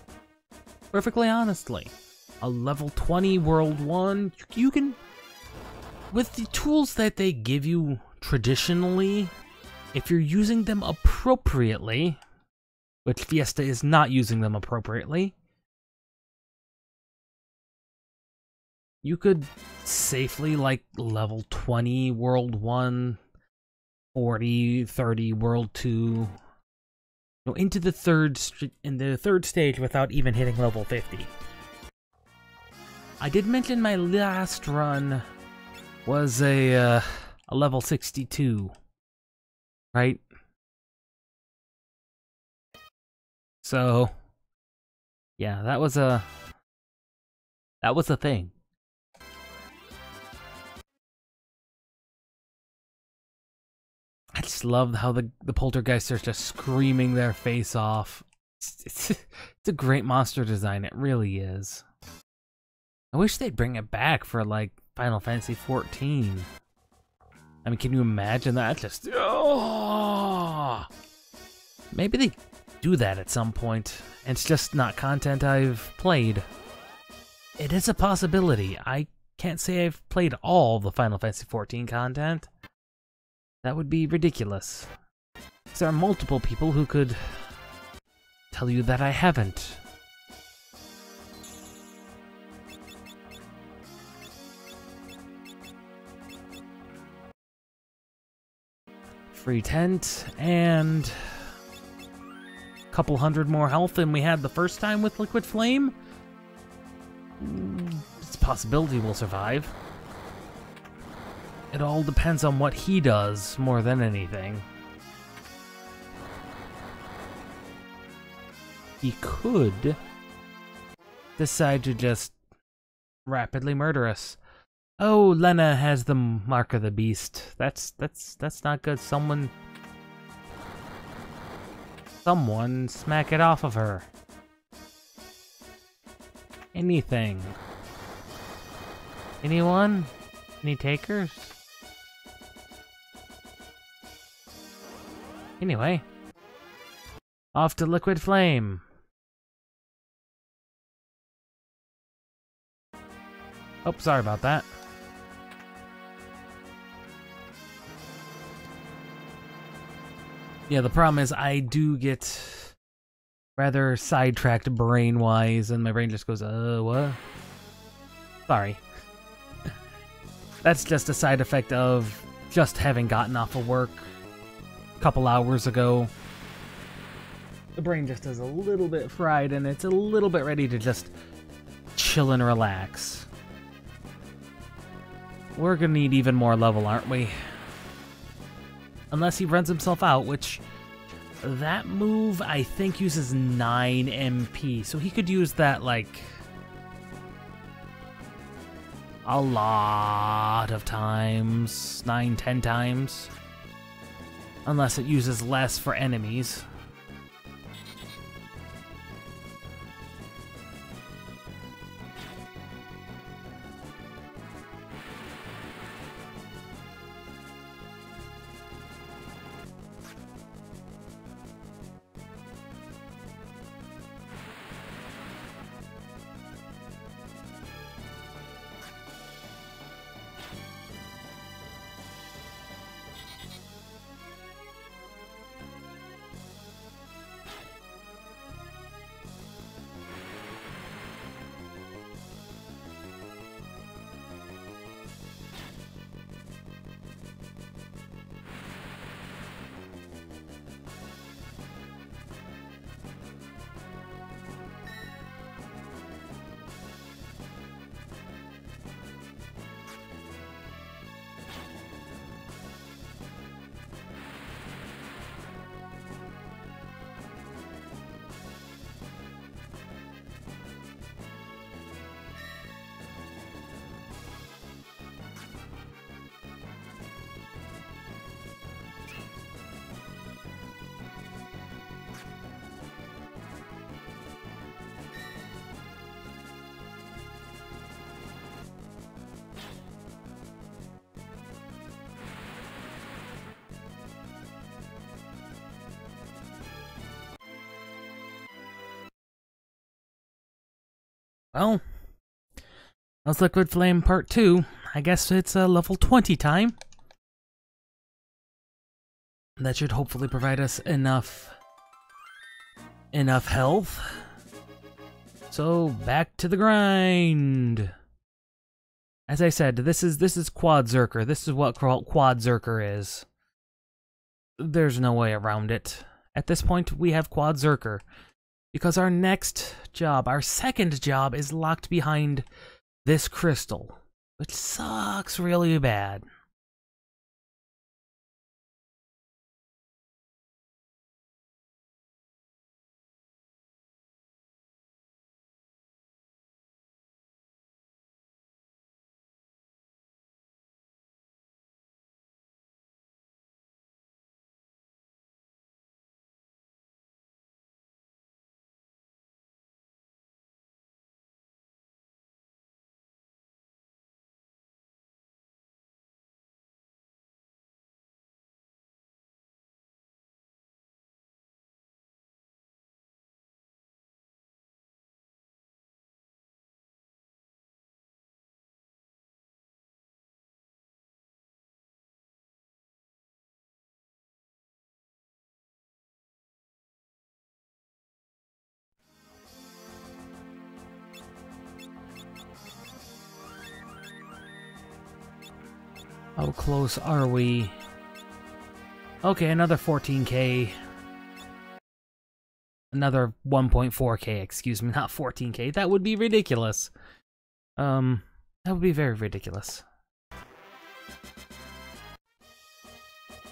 Perfectly honestly. A level 20 World 1, you can, with the tools that they give you traditionally, if you're using them appropriately, which Fiesta is not using them appropriately, you could safely, like, level 20 World 1, 40, 30, World 2, into the third stage without even hitting level 50. I did mention my last run was a level 62, right? So, yeah, that was a thing. I just love how the poltergeists are just screaming their face off. It's a great monster design, it really is. I wish they'd bring it back for, like, Final Fantasy XIV. I mean, can you imagine that? Just, oh! Maybe they do that at some point. It's just not content I've played. It is a possibility. I can't say I've played all the Final Fantasy XIV content. That would be ridiculous. There are multiple people who could tell you that I haven't. Free tent, and a couple hundred more health than we had the first time with Liquid Flame. It's a possibility we'll survive. It all depends on what he does more than anything. He could decide to just rapidly murder us. Oh, Lena has the mark of the beast. That's not good. Someone smack it off of her. Anything. Anyone? Any takers? Anyway. Off to Liquid Flame. Oh, sorry about that. Yeah, the problem is I do get rather sidetracked brain-wise, and my brain just goes, what? Sorry. That's just a side effect of just having gotten off of work a couple hours ago. The brain just is a little bit fried, and it's a little bit ready to just chill and relax. We're gonna need even more level, aren't we? Unless he runs himself out, which that move I think uses 9 MP, so he could use that like a lot of times, 9, 10 times, unless it uses less for enemies. Well, that's Liquid Flame Part 2. I guess it's level 20 time. That should hopefully provide us enough health. So, back to the grind. As I said, this is Quad Zerker. This is what Quad Zerker is. There's no way around it. At this point, we have Quad Zerker. Because our next job, our second job, is locked behind this crystal, which sucks really bad. How close are we Okay, another 14k. Another 1.4k, excuse me, not 14k. That would be ridiculous. That would be very ridiculous.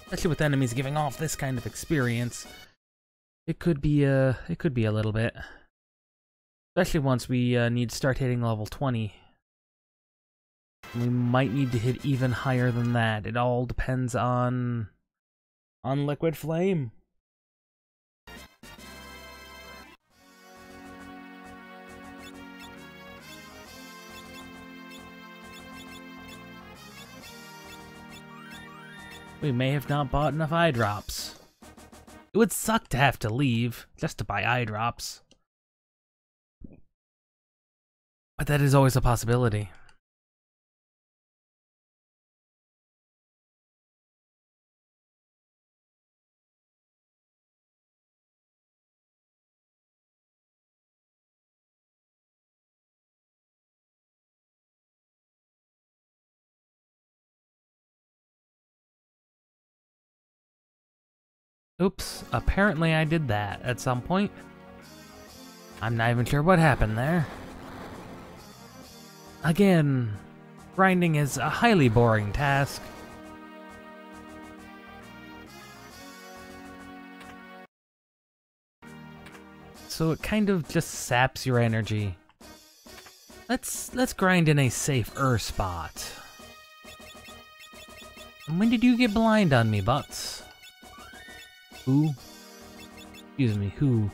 Especially with enemies giving off this kind of experience. It could be a little bit. Especially once we need to start hitting level 20. We might need to hit even higher than that. It all depends on Liquid Flame. We may have not bought enough eye drops. It would suck to have to leave just to buy eye drops. But that is always a possibility. Oops, apparently I did that at some point. I'm not even sure what happened there. Again, grinding is a highly boring task. So it kind of just saps your energy. Let's grind in a safer spot. And when did you get blind on me, Butts? Who? Excuse me, who?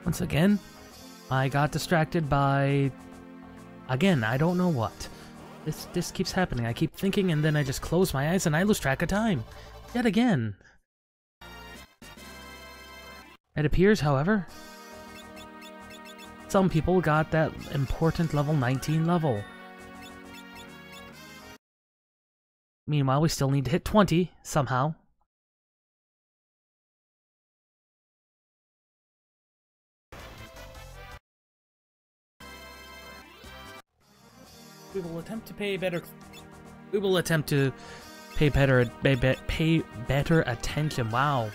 Once again, I got distracted by... Again, I don't know what. This keeps happening. I keep thinking and then I just close my eyes and I lose track of time. Yet again. It appears, however, some people got that important level 19 level. Meanwhile, we still need to hit 20, somehow. We will attempt to pay better... We will attempt to pay better attention. Wow.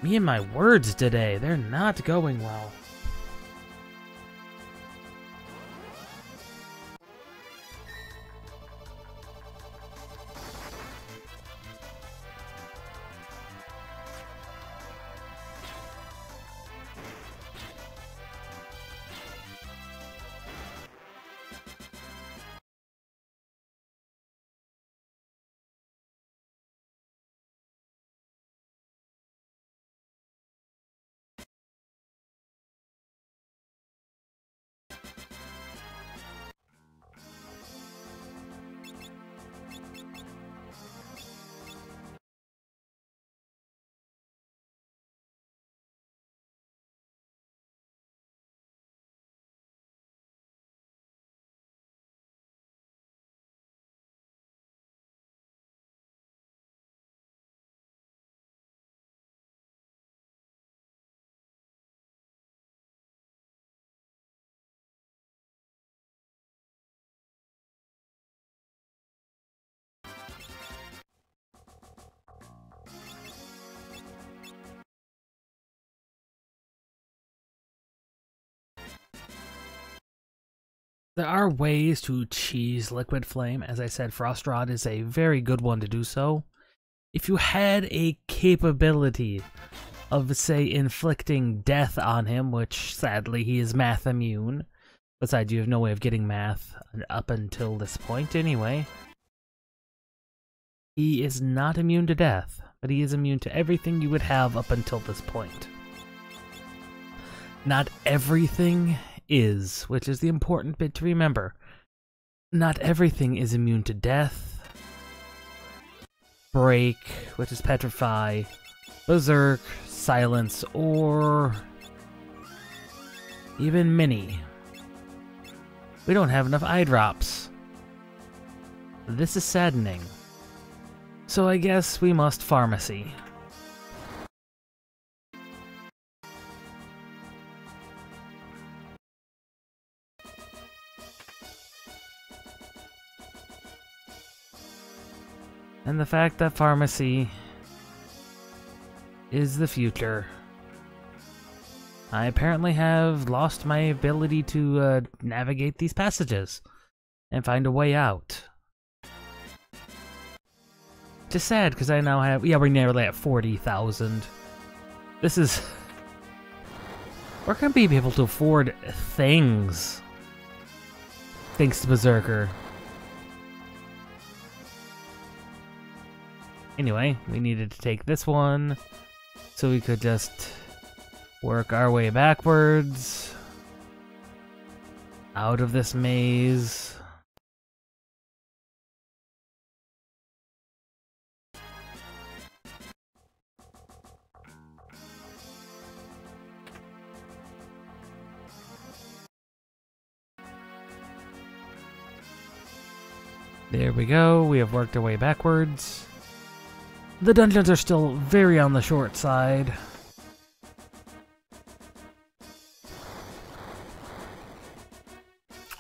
Me and my words today, they're not going well. There are ways to cheese Liquid Flame. As I said, Frost Rod is a very good one to do so. If you had a capability of, say, inflicting death on him, which sadly he is math immune. Besides, you have no way of getting math up until this point anyway. He is not immune to death, but he is immune to everything you would have up until this point. Not everything is, which is the important bit to remember. Not everything is immune to death, break, which is petrify, berserk, silence, or even mini. We don't have enough eye drops. This is saddening. So I guess we must pharmacy. And the fact that pharmacy is the future. I apparently have lost my ability to navigate these passages and find a way out. Just sad, because I now have... Yeah, we're nearly at 40,000. This is... We're gonna be able to afford things. Thanks to Berserker. Anyway, we needed to take this one, so we could just work our way backwards out of this maze. There we go, we have worked our way backwards. The dungeons are still very on the short side.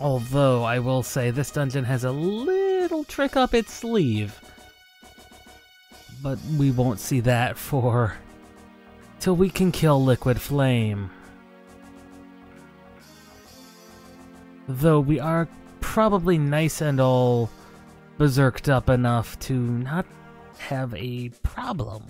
Although, I will say, this dungeon has a little trick up its sleeve. But we won't see that for... till we can kill Liquid Flame. Though we are probably nice and all berserked up enough to not have a problem.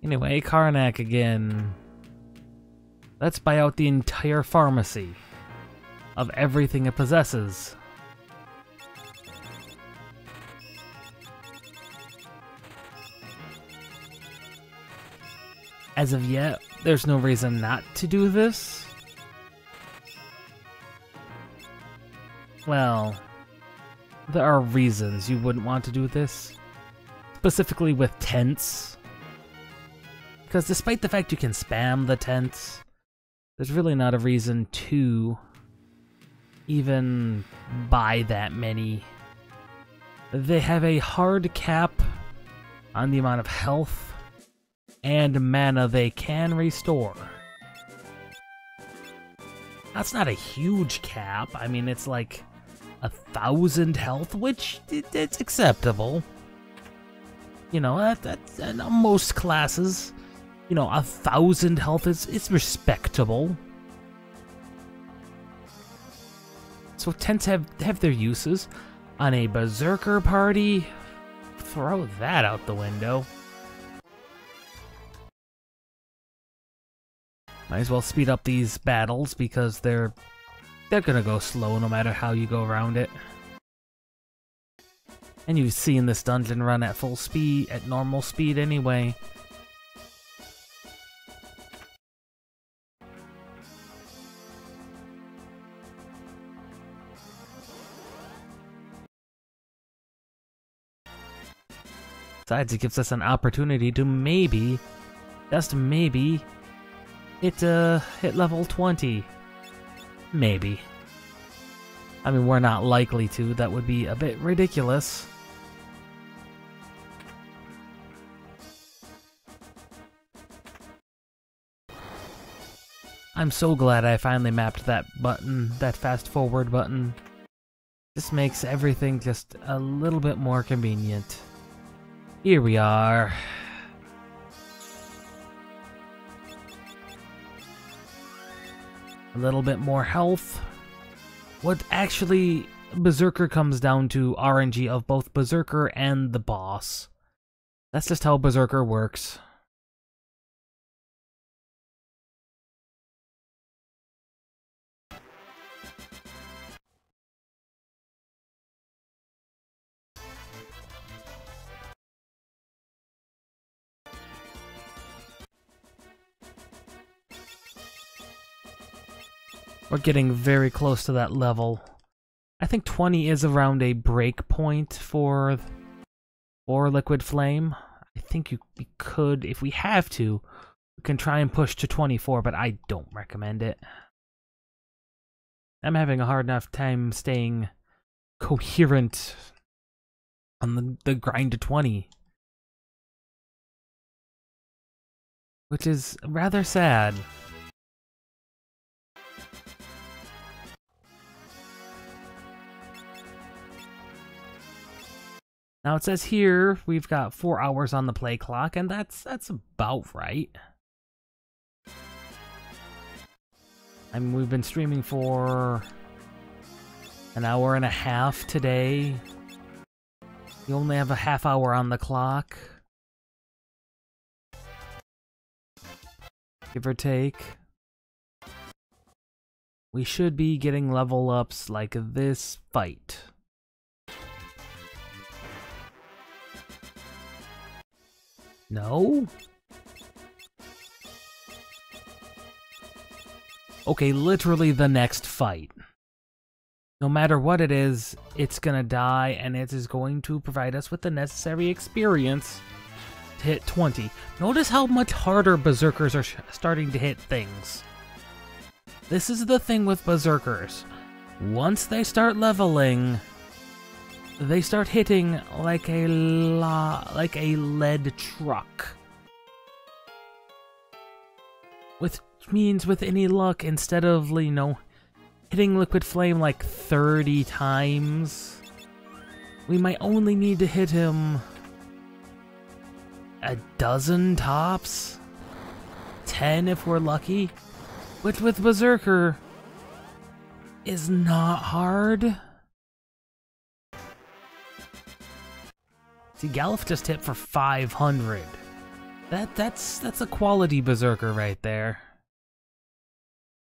Anyway, Karnak again. Let's buy out the entire pharmacy. of everything it possesses. As of yet, there's no reason not to do this. Well, there are reasons you wouldn't want to do this. Specifically with tents. Because despite the fact you can spam the tents, there's really not a reason to even buy that many. They have a hard cap on the amount of health and mana they can restore. That's not a huge cap. I mean, it's like 1,000 health, which it's acceptable. You know, that's most classes. You know, 1,000 health is respectable. So tents have their uses. On a berserker party, throw that out the window. Might as well speed up these battles because they're gonna go slow no matter how you go around it. And you've seen this dungeon run at full speed, at normal speed anyway. Besides, it gives us an opportunity to maybe, just maybe, hit level 20. Maybe. I mean, we're not likely to. That would be a bit ridiculous. I'm so glad I finally mapped that button, that fast forward button. This makes everything just a little bit more convenient. Here we are. A little bit more health. What actually Berserker comes down to RNG of both Berserker and the boss. That's just how Berserker works. We're getting very close to that level. I think 20 is around a break point for Liquid Flame. I think we could, if we have to, we can try and push to 24, but I don't recommend it. I'm having a hard enough time staying coherent on the grind to 20. Which is rather sad. Now it says here we've got 4 hours on the play clock, and that's about right. I mean, we've been streaming for an hour and a half today. You only have a half hour on the clock, give or take. We should be getting level ups like this fight. No? Okay, literally the next fight. No matter what it is, it's gonna die, and it is going to provide us with the necessary experience to hit 20. Notice how much harder Berserkers are starting to hit things. This is the thing with Berserkers. Once they start leveling, they start hitting like a lead truck. Which means with any luck, instead of, you know, hitting Liquid Flame like 30 times, we might only need to hit him a dozen tops? 10 if we're lucky? Which with Berserker is not hard. See, Galuf just hit for 500. That's a quality Berserker right there.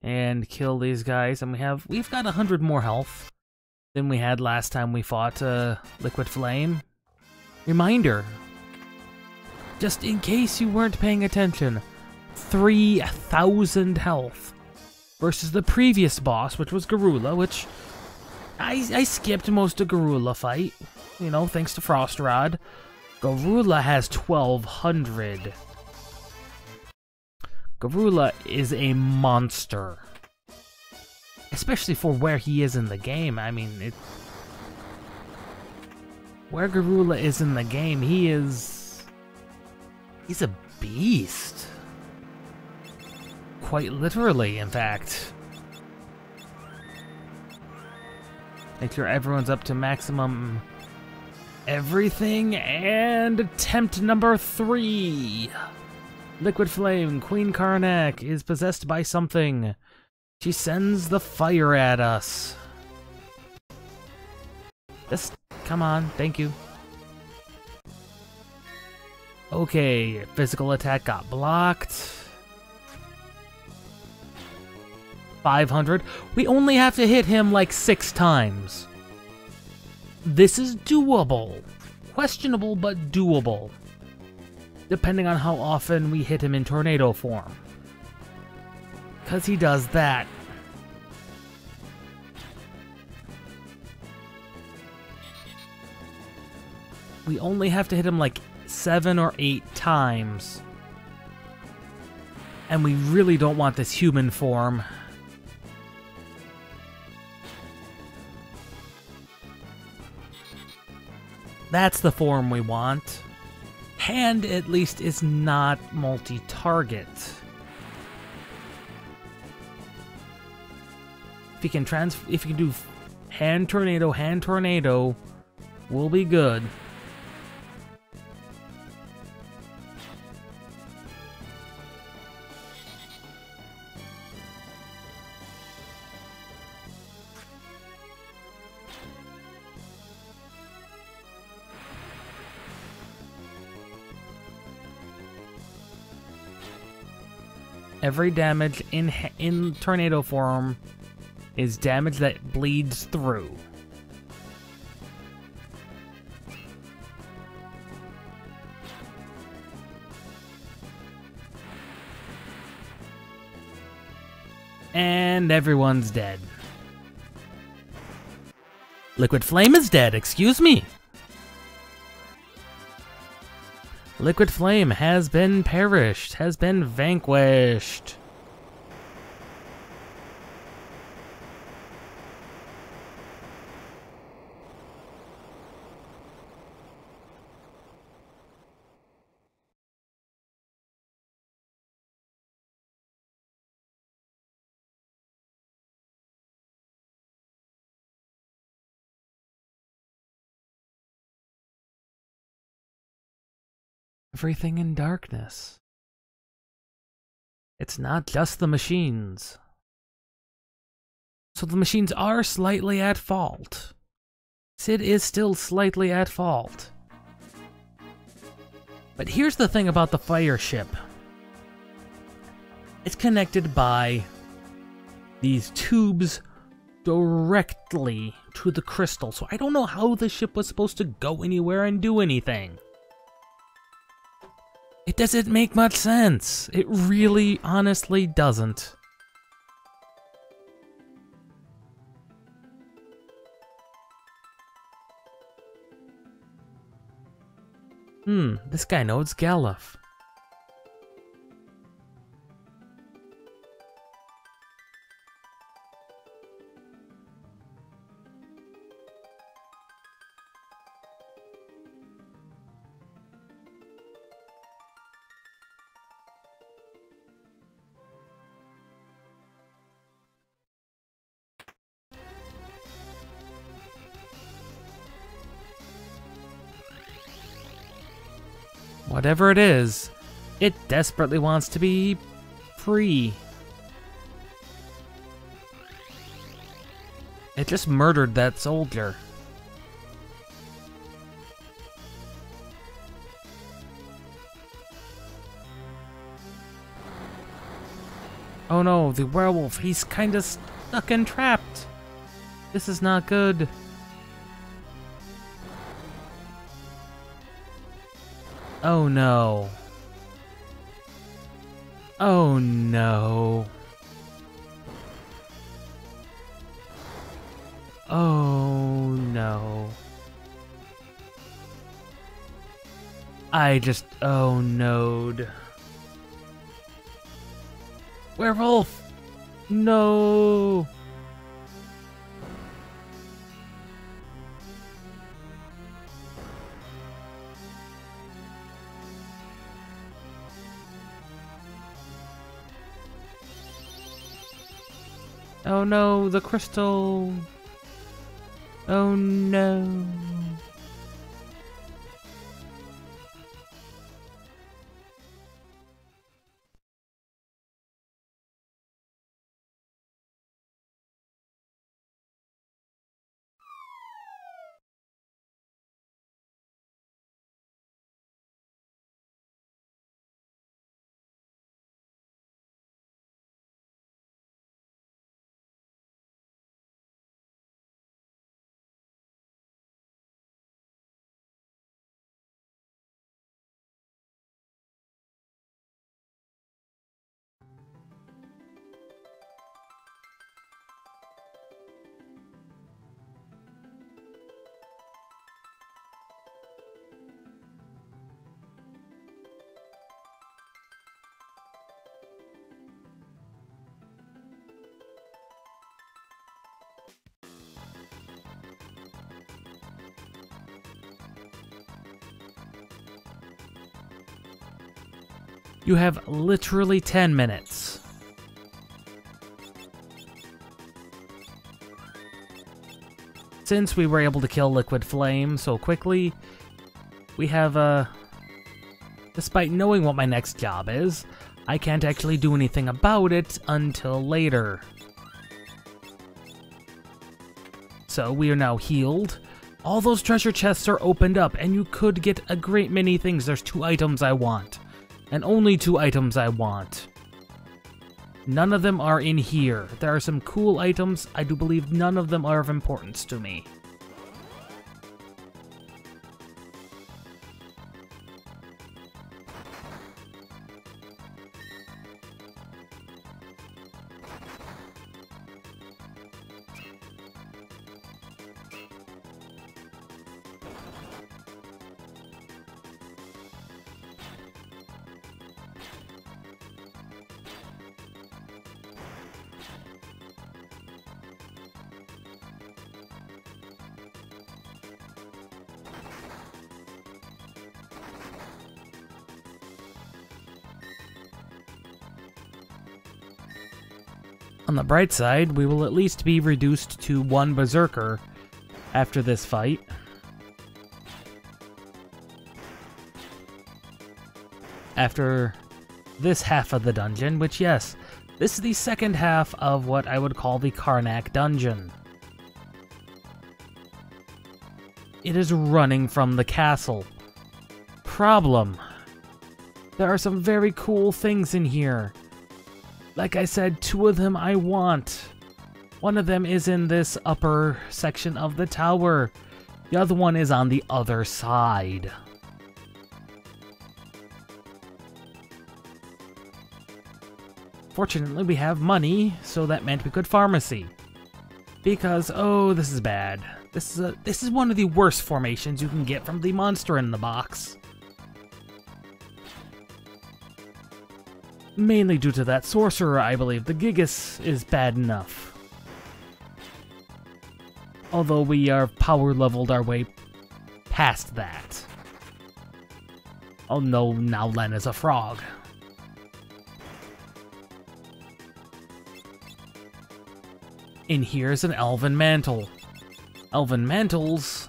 and kill these guys, and we've got 100 more health than we had last time we fought Liquid Flame. Reminder, just in case you weren't paying attention, 3,000 health versus the previous boss, which was Garula, which I skipped most of Garula fight, you know, thanks to Frost Rod. Garula has 1,200. Garula is a monster. Especially for where he is in the game. I mean, where Garula is in the game, he's a beast. Quite literally, in fact. Make sure everyone's up to maximum everything, and attempt number 3. Liquid Flame, Queen Karnak, is possessed by something. She sends the fire at us. Just, come on, thank you. Okay, physical attack got blocked. 500. We only have to hit him like 6 times. This is doable. Questionable, but doable. Depending on how often we hit him in tornado form. Because he does that. We only have to hit him like 7 or 8 times. And we really don't want this human form. That's the form we want. Hand, at least, is not multi-target. If you can do hand tornado, we'll be good. Every damage in tornado form is damage that bleeds through. And everyone's dead. Liquid Flame is dead, excuse me. Liquid Flame has been perished, has been vanquished. Everything in darkness. It's not just the machines. So the machines are slightly at fault. Sid is still slightly at fault. But here's the thing about the fire ship. It's connected by these tubes directly to the crystal. So I don't know how the ship was supposed to go anywhere and do anything. It doesn't make much sense. It really, honestly doesn't. This guy knows Galuf. Whatever it is, it desperately wants to be free. It just murdered that soldier. Oh no, the werewolf, he's kinda stuck and trapped. This is not good. Oh no. Oh no. Oh no. Oh no. Werewolf! No! Oh no, the crystal! Oh no! You have literally 10 minutes. Since we were able to kill Liquid Flame so quickly, we have, despite knowing what my next job is, I can't actually do anything about it until later. So we are now healed. All those treasure chests are opened up, and you could get a great many things. There's 2 items I want. And only 2 items I want. None of them are in here. There are some cool items. I do believe none of them are of importance to me. On the bright side, we will at least be reduced to 1 berserker after this fight. After this half of the dungeon, which yes, this is the second half of what I would call the Karnak dungeon. It is running from the castle. Problem. There are some very cool things in here. Like I said, 2 of them I want. One of them is in this upper section of the tower. The other one is on the other side. Fortunately, we have money, so that meant we could pharmacy. Because, oh, this is bad. This is one of the worst formations you can get from the monster in the box. Mainly due to that sorcerer, I believe. The Gigas is bad enough. Although we are power leveled our way past that. Oh no, now Len is a frog. In here is an elven mantle. Elven mantles...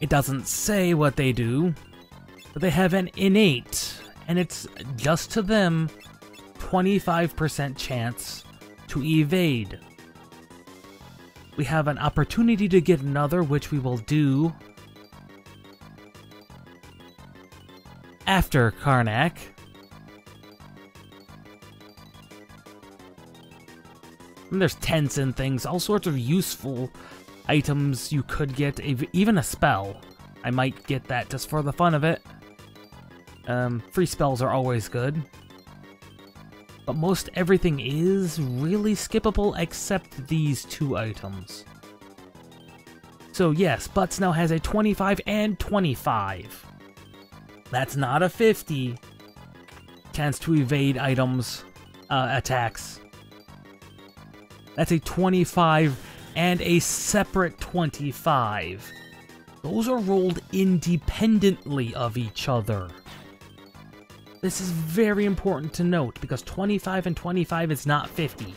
It doesn't say what they do, but they have an innate, and it's just to them, 25% chance to evade. We have an opportunity to get another, which we will do after Karnak. And there's tents and things, all sorts of useful items you could get, even a spell. I might get that just for the fun of it. Free spells are always good. But most everything is really skippable except these 2 items. So yes, Butts now has a 25 and 25. That's not a 50. Chance to evade items, attacks. That's a 25 and a separate 25. Those are rolled independently of each other. This is very important to note, because 25 and 25 is not 50.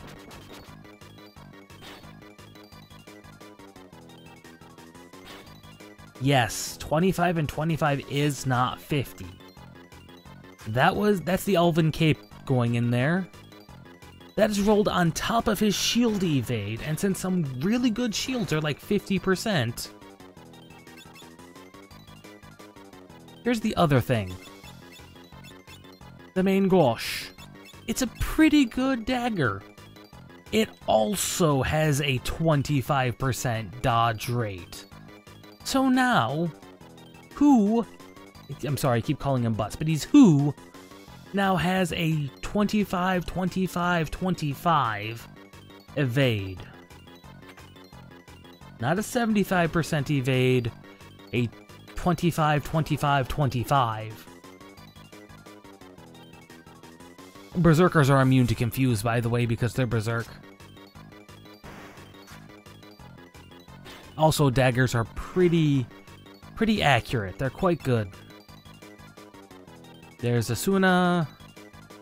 Yes, 25 and 25 is not 50. That's the Elven Cape going in there. That is rolled on top of his shield evade, and since some really good shields are like 50%... Here's the other thing. The main gauche. It's a pretty good dagger. It also has a 25% dodge rate. So now, I'm sorry, I keep calling him Butts, but he's who now has a 25, 25, 25 evade. Not a 75% evade, a 25, 25, 25. Berserkers are immune to confuse, by the way, because they're berserk. Also, daggers are pretty accurate. They're quite good. There's Asuna.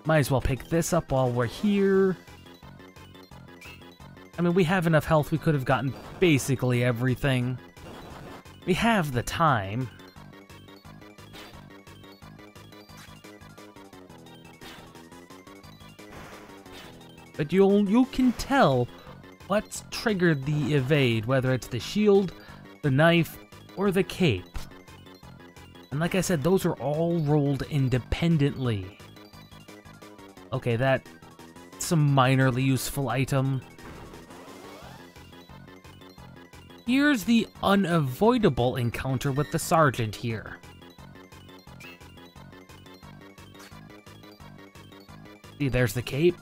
Might as well pick this up while we're here. I mean, we have enough health, we could have gotten basically everything. We have the time. But you can tell what's triggered the evade, whether it's the shield, the knife, or the cape. And like I said, those are all rolled independently. Okay, that's some minorly useful item. Here's the unavoidable encounter with the sergeant here. See, there's the cape.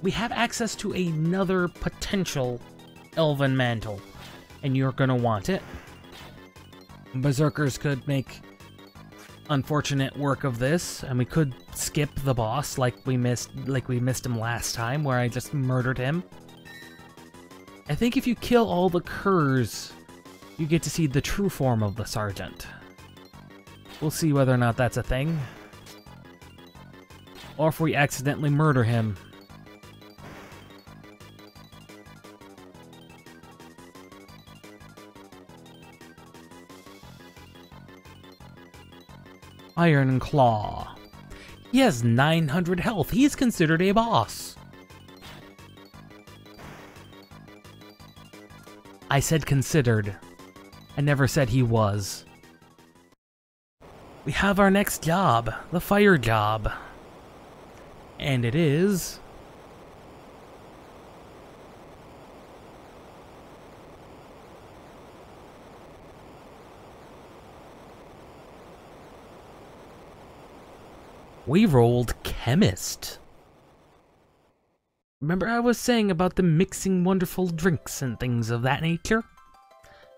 We have access to another potential Elven Mantle, and you're gonna want it. Berserkers could make unfortunate work of this, and we could skip the boss like we missed him last time, where I just murdered him. I think if you kill all the curs, you get to see the true form of the sergeant. We'll see whether or not that's a thing, or if we accidentally murder him. Iron Claw. He has 900 health. He's considered a boss. I said considered. I never said he was. We have our next job, the fire job. And it is... we rolled Chemist. Remember I was saying about the mixing wonderful drinks and things of that nature?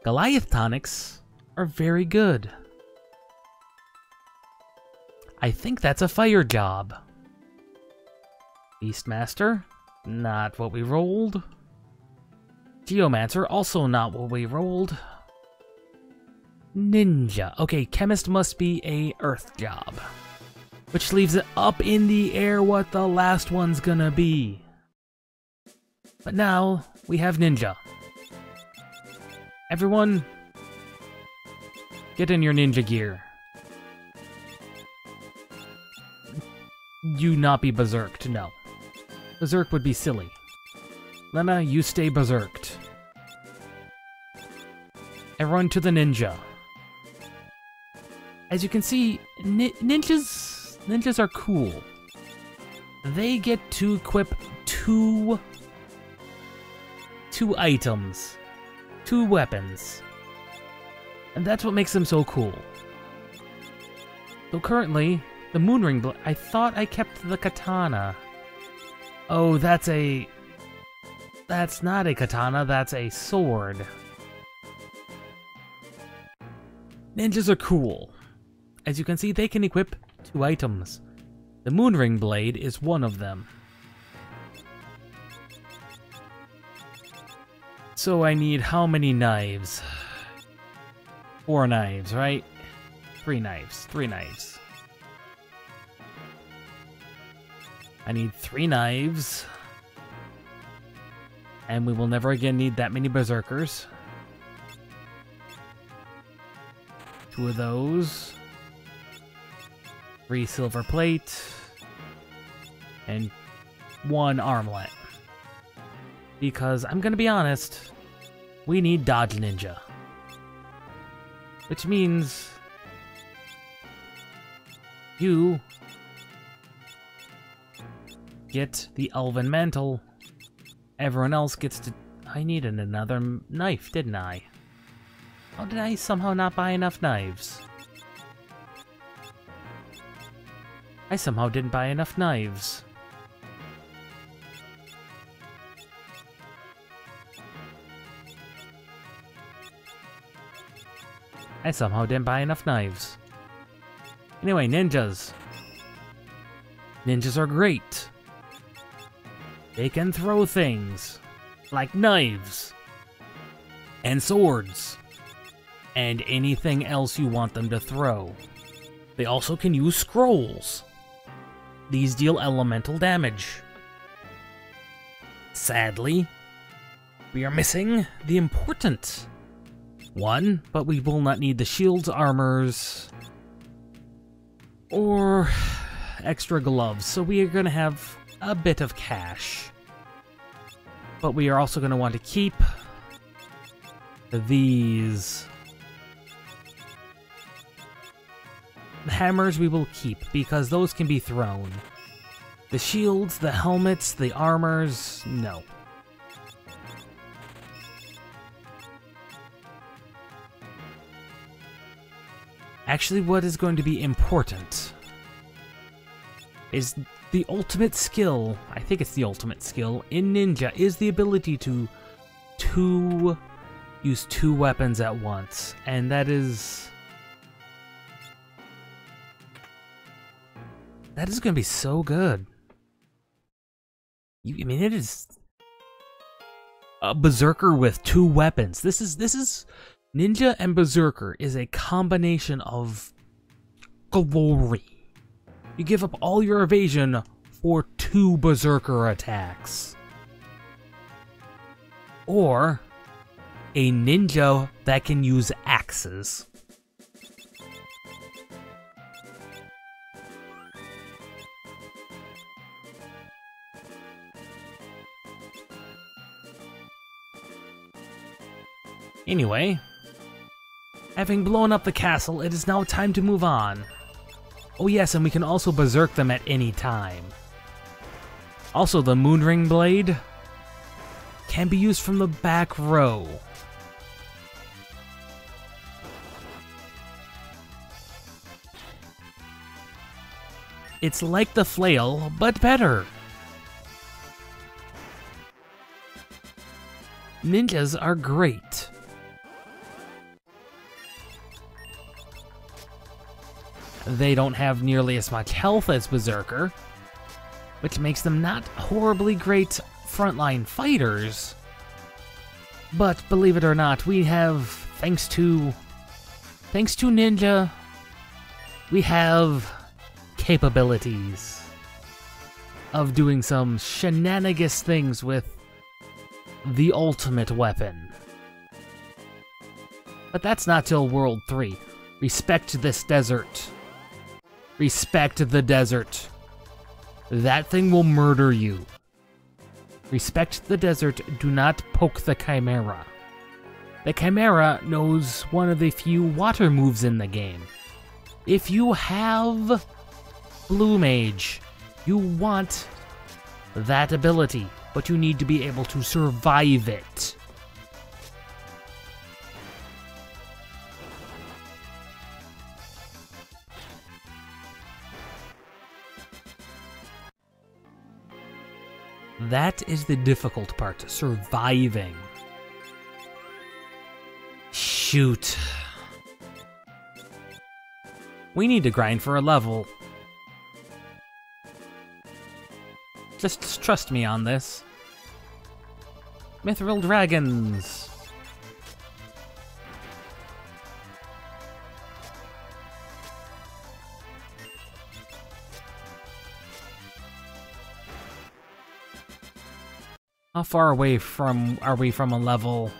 Goliath tonics are very good. I think that's a fire job. Beastmaster, not what we rolled. Geomancer, also not what we rolled. Ninja. Okay, Chemist must be a earth job. Which leaves it up in the air what the last one's gonna be. But now, we have Ninja. Everyone, get in your ninja gear. You not be berserked, no. Berserk would be silly. Lena, you stay berserked. Everyone to the ninja. As you can see, ninjas are cool. They get to equip 2 2 items, 2 weapons. And that's what makes them so cool. So currently, the Moonring Blade, I thought I kept the katana. Oh, that's not a katana, that's a sword. Ninjas are cool. As you can see, they can equip 2 items. The Moonring Blade is one of them. So I need how many knives? 4 knives, right? 3 knives. 3 knives. I need 3 knives. And we will never again need that many berserkers. 2 of those. 3 silver plate. And 1 armlet. Because, I'm gonna be honest, we need Dodge Ninja. Which means you get the Elven Mantle. Everyone else gets to... I needed another knife, didn't I? How did I somehow not buy enough knives? I somehow didn't buy enough knives. I somehow didn't buy enough knives. Anyway, ninjas. Ninjas are great. They can throw things like knives and swords and anything else you want them to throw. They also can use scrolls. These deal elemental damage. Sadly, we are missing the important one, but we will not need the shields, armors, or extra gloves, so we are going to have a bit of cash. But we are also going to want to keep these. The hammers we will keep, because those can be thrown. The shields, the helmets, the armors, no. Actually, what is going to be important is the ultimate skill, I think it's the ultimate skill, in Ninja, is the ability to use 2 weapons at once. And that is going to be so good. I mean, it is a berserker with 2 weapons. This is Ninja and Berserker is a combination of glory. You give up all your evasion for 2 Berserker attacks. Or a ninja that can use axes. Anyway, having blown up the castle, it is now time to move on. Oh yes, and we can also berserk them at any time. Also, the Moonring Blade can be used from the back row. It's like the flail, but better. Ninjas are great. They don't have nearly as much health as Berserker, which makes them not horribly great frontline fighters. But believe it or not, we have, thanks to Ninja, we have capabilities of doing some shenanigans things with the ultimate weapon. But that's not till World 3. Respect this desert. Respect the desert. That thing will murder you. Respect the desert, do not poke the Chimera. The Chimera knows one of the few water moves in the game. If you have Blue Mage, you want that ability. but you need to be able to survive it. That is the difficult part, surviving. Shoot. We need to grind for a level. Just trust me on this. Mithril dragons. How far away are we from a level?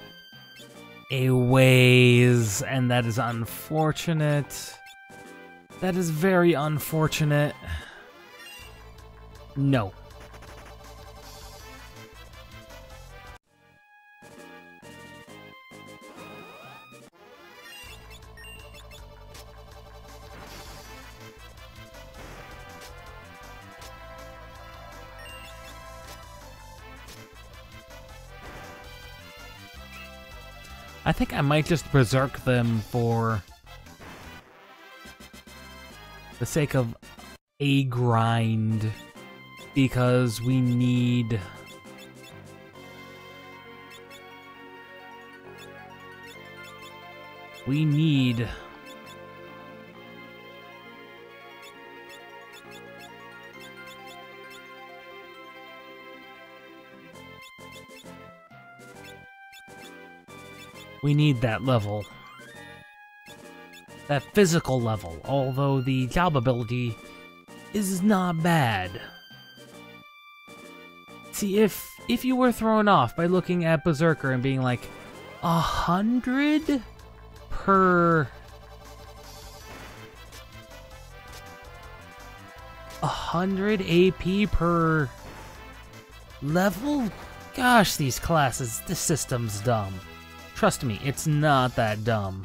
A ways, and that is unfortunate. That is very unfortunate. No. I think I might just berserk them for the sake of a grind, because we need... We need that level. That physical level, although the job ability is not bad. See, if you were thrown off by looking at Berserker and being like, 100 per... 100 AP per level? Gosh, these classes, this system's dumb. Trust me, it's not that dumb.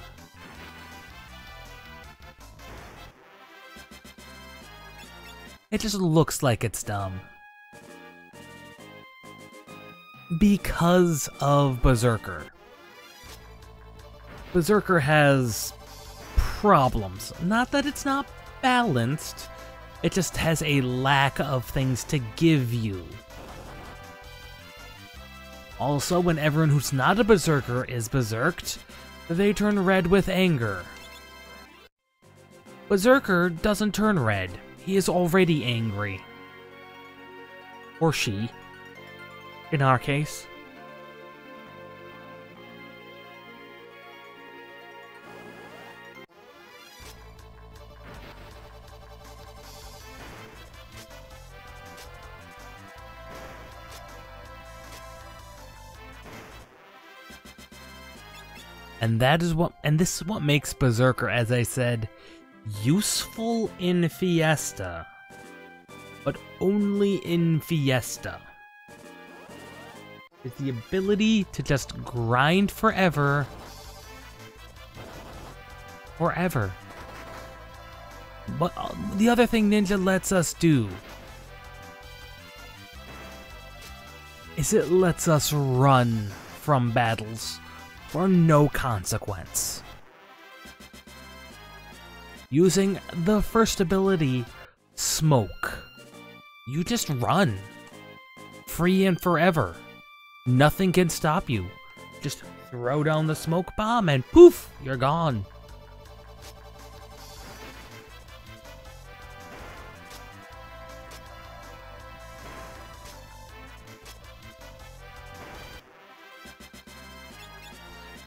It just looks like it's dumb. Because of Berserker. Berserker has problems. Not that it's not balanced, it just has a lack of things to give you. Also, when everyone who's not a Berserker is berserked, they turn red with anger. Berserker doesn't turn red. He is already angry. Or she, in our case. And this is what makes Berserker, as I said, useful in Fiesta, but only in Fiesta. Is the ability to just grind forever. Forever. But the other thing Ninja lets us do is it lets us run from battles for no consequence. Using the first ability, Smoke, you just run. Free and forever. Nothing can stop you. Just throw down the smoke bomb and poof, you're gone.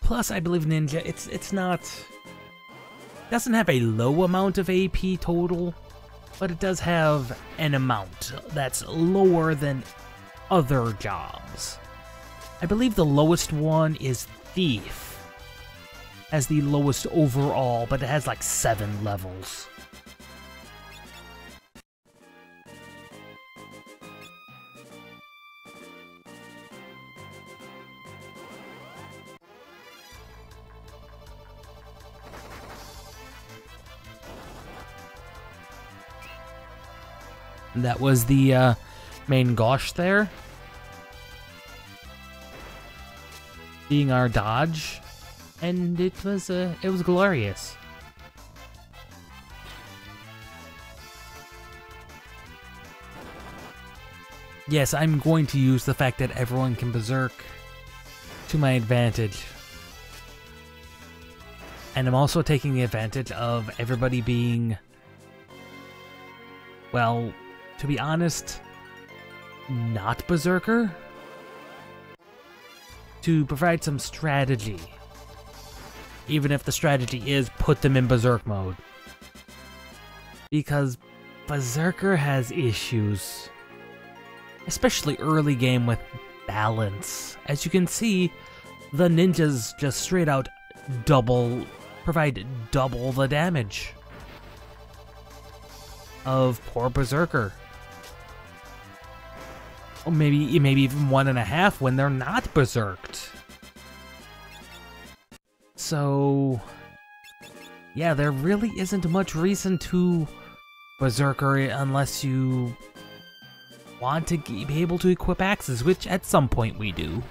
Plus, I believe Ninja, it's not... doesn't have a low amount of AP total, but it does have an amount that's lower than other jobs. I believe the lowest one is Thief. Has the lowest overall, but it has like 7 levels. That was the main Gosh there. being our dodge, and it was glorious. Yes, I'm going to use the fact that everyone can berserk to my advantage. And I'm also taking the advantage of everybody being, well, to be honest, not berserker, to provide some strategy. Even if the strategy is put them in berserk mode. Because berserker has issues. Especially early game with balance. As you can see, the ninjas just straight out provide double the damage of poor berserker. Or maybe even 1.5 when they're not berserked. So yeah, there really isn't much reason to berserker unless you want to be able to equip axes, which at some point we do.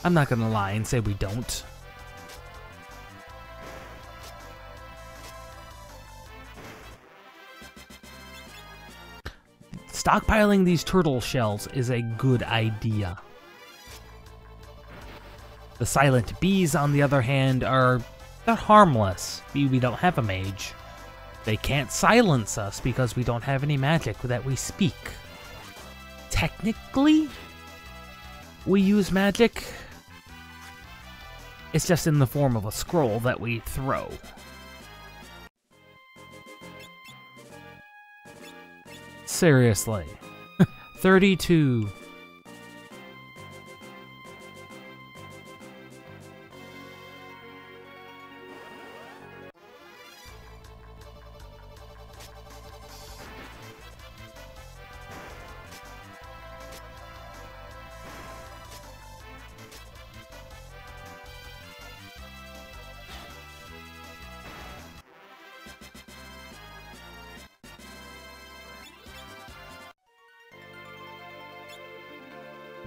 I'm not gonna lie and say we don't. Stockpiling these turtle shells is a good idea. The silent bees, on the other hand, they're harmless. We don't have a mage. They can't silence us because we don't have any magic that we speak. Technically, we use magic. It's just in the form of a scroll that we throw. Seriously. 32.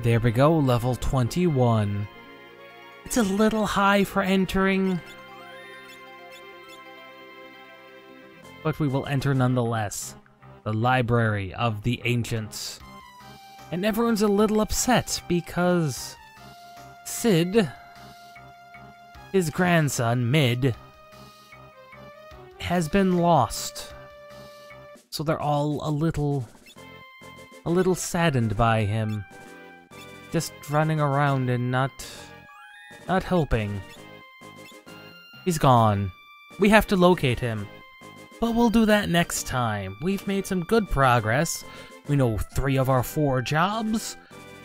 There we go, level 21. It's a little high for entering, but we will enter nonetheless. The Library of the Ancients. And everyone's a little upset because Sid, his grandson, Mid, has been lost. So they're all a little saddened by him. Just running around and not helping. He's gone. We have to locate him. But we'll do that next time. We've made some good progress. We know 3 of our 4 jobs.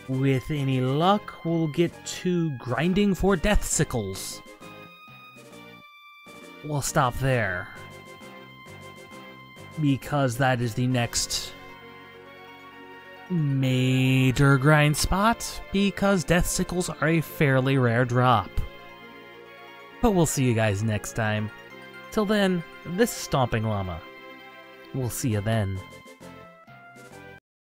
With any luck, we'll get to grinding for death sickles. We'll stop there. Because that is the next major grind spot, because death sickles are a fairly rare drop. But we'll see you guys next time. Till then, this is Stompinlama. We'll see you then.